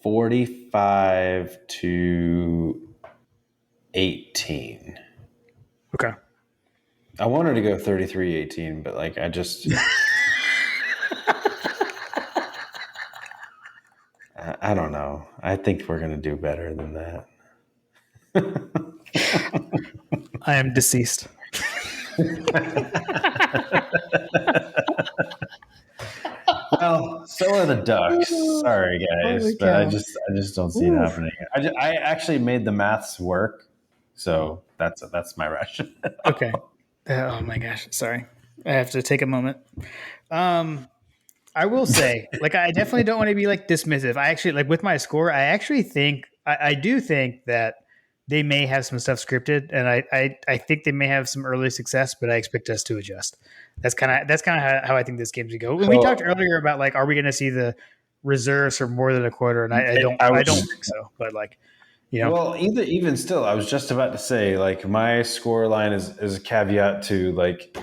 45-18. Okay. I wanted to go 33-18, but like I just I don't know. I think we're gonna do better than that. I am deceased. Well, so are the Ducks. Sorry, guys, Holy but cow. I just don't see it Ooh. happening. I actually made the maths work, so that's my rationale. Okay. Oh my gosh. Sorry. I have to take a moment. Um, I will say, like, I definitely don't want to be like dismissive. I actually like with my score. I actually think I do think that they may have some stuff scripted, and I think they may have some early success, but I expect us to adjust. That's kind of how I think this game's gonna go. When we talked So earlier about like, are we going to see the reserves for more than a quarter? And I I don't was think so. But like, you know, well, even still, I was just about to say like my score line is a caveat to like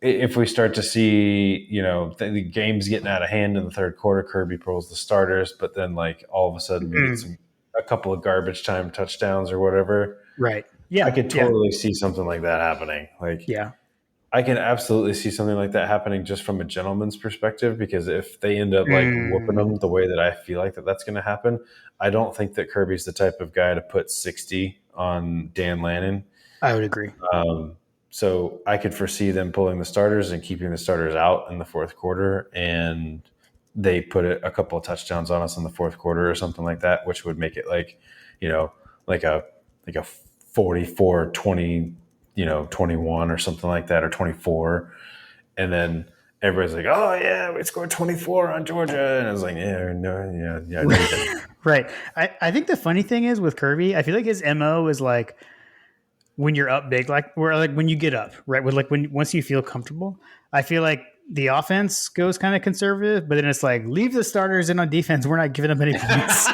if we start to see, the game's getting out of hand in the third quarter, Kirby pulls the starters, but then like all of a sudden we get a couple of garbage time touchdowns or whatever. right? I Yeah, could yeah, totally see something like that happening. Like yeah. I can absolutely see something like that happening just from a gentleman's perspective, because if they end up like whooping them the way that I feel like that's going to happen, I don't think that Kirby's the type of guy to put 60 on Dan Lannon. I would agree. So I could foresee them pulling the starters and keeping the starters out in the fourth quarter, and they put a couple of touchdowns on us in the fourth quarter or something like that, which would make it like, like a 44-20, 21 or something like that, or 24. And then everybody's like, oh yeah, we scored 24 on Georgia. And I was like, yeah, no, yeah. No, Right. I think the funny thing is with Kirby, I feel like his MO is like when you're up big, like when you get up, right? With like once you feel comfortable, I feel like the offense goes kind of conservative, but then it's like leave the starters in on defense. We're not giving them any points.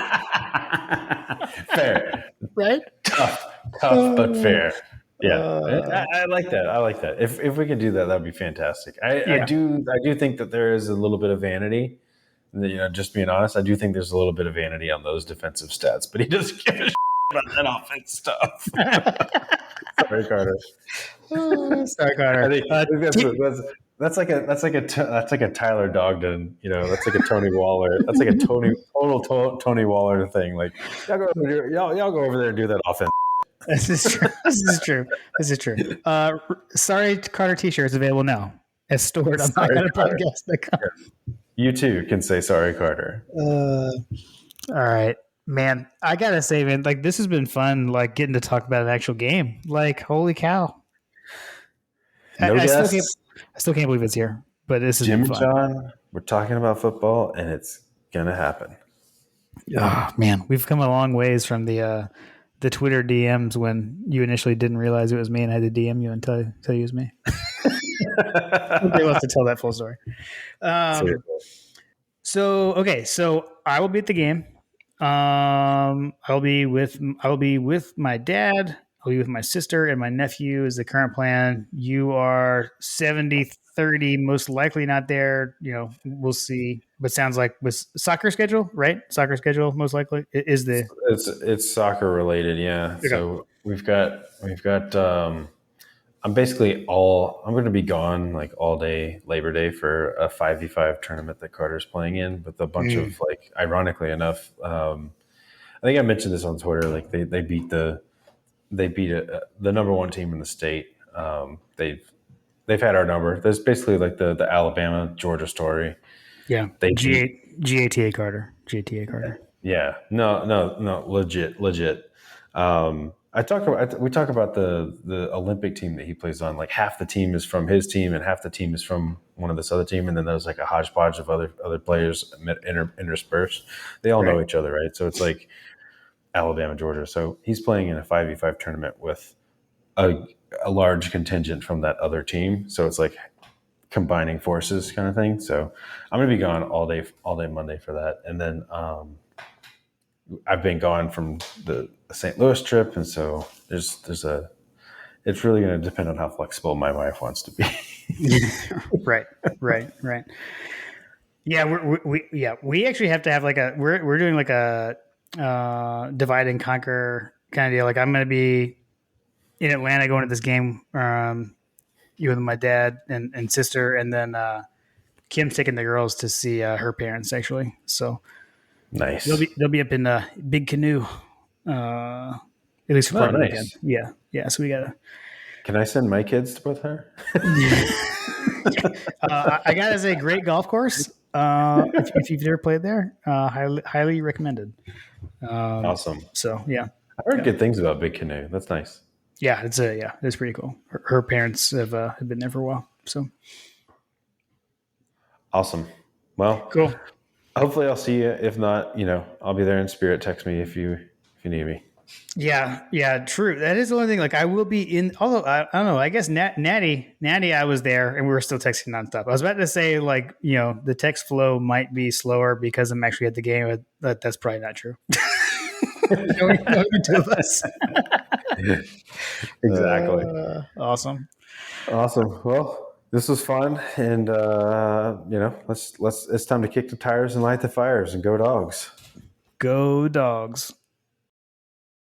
Fair. Right? Tough, but fair. Yeah, I like that. I like that. If we could do that, that'd be fantastic. I do think that there is a little bit of vanity. Just being honest, I do think there's a little bit of vanity on those defensive stats, but he doesn't give a shit about that offense stuff. Sorry, Carter. Sorry, Carter. I think that's like a Tyler Dogden. That's like a Tony Waller. That's like a Tony Waller thing. Like y'all go over there and do that offense. This is true. This is true. Sorry, Carter T-shirts available now, as stored on mypodcast.com. You too can say sorry, Carter. All right, man. I gotta say, man, like this has been fun. Like getting to talk about an actual game. Like, holy cow! I still can't believe it's here. But this is Jim and John. We're talking about football, and it's gonna happen. Oh man, we've come a long ways from the Twitter DMs when you initially didn't realize it was me and I had to DM you and tell you it was me. We'll have to tell that full story. So I will be at the game. I'll be with my dad. I'll be with my sister and my nephew is the current plan. You are 70-30, most likely not there. We'll see. But sounds like with soccer schedule, right? Soccer schedule most likely is the. It's soccer related, yeah. Okay. So we've got. I'm going to be gone like all day Labor Day for a 5v5 tournament that Carter's playing in with a bunch of like, ironically enough, I think I mentioned this on Twitter. Like they beat the number one team in the state. They've had our number. That's basically like the Alabama Georgia story. Yeah. GATA Carter. Yeah. No. Legit. We talk about the Olympic team that he plays on. Like half the team is from his team and half the team is from one of this other team, and then there's like a hodgepodge of other players interspersed. They all know each other, right? So it's like Alabama, Georgia. So he's playing in a 5v5 tournament with a large contingent from that other team. So it's like combining forces kind of thing. So I'm going to be gone all day Monday for that, and then I've been gone from the St. Louis trip, and so it's really going to depend on how flexible my wife wants to be. Right. Yeah, we actually have to have like we're doing like a divide and conquer kind of deal. Like I'm going to be in Atlanta going to this game. You with my dad and sister, and then Kim's taking the girls to see her parents actually. So. Nice. They'll be up in the Big Canoe, at least for part of the weekend. Yeah. So we gotta. Can I send my kids to both her? I gotta say, great golf course. If you've never played there, highly recommended. Awesome. So yeah, I heard good things about Big Canoe. That's nice. Yeah, it's pretty cool. Her parents have been there for a while. So awesome. Well, Cool. hopefully I'll see you. If not, I'll be there in spirit. Text me if you need me. Yeah, true. That is the only thing. Like, I will be in. Although I don't know. I guess Natty, I was there, and we were still texting nonstop. I was about to say, like, the text flow might be slower because I'm actually at the game, but that's probably not true. knowing the two of us. Exactly. Awesome. Awesome. Well, this was fun, and let's. It's time to kick the tires and light the fires and go Dogs. Go Dogs.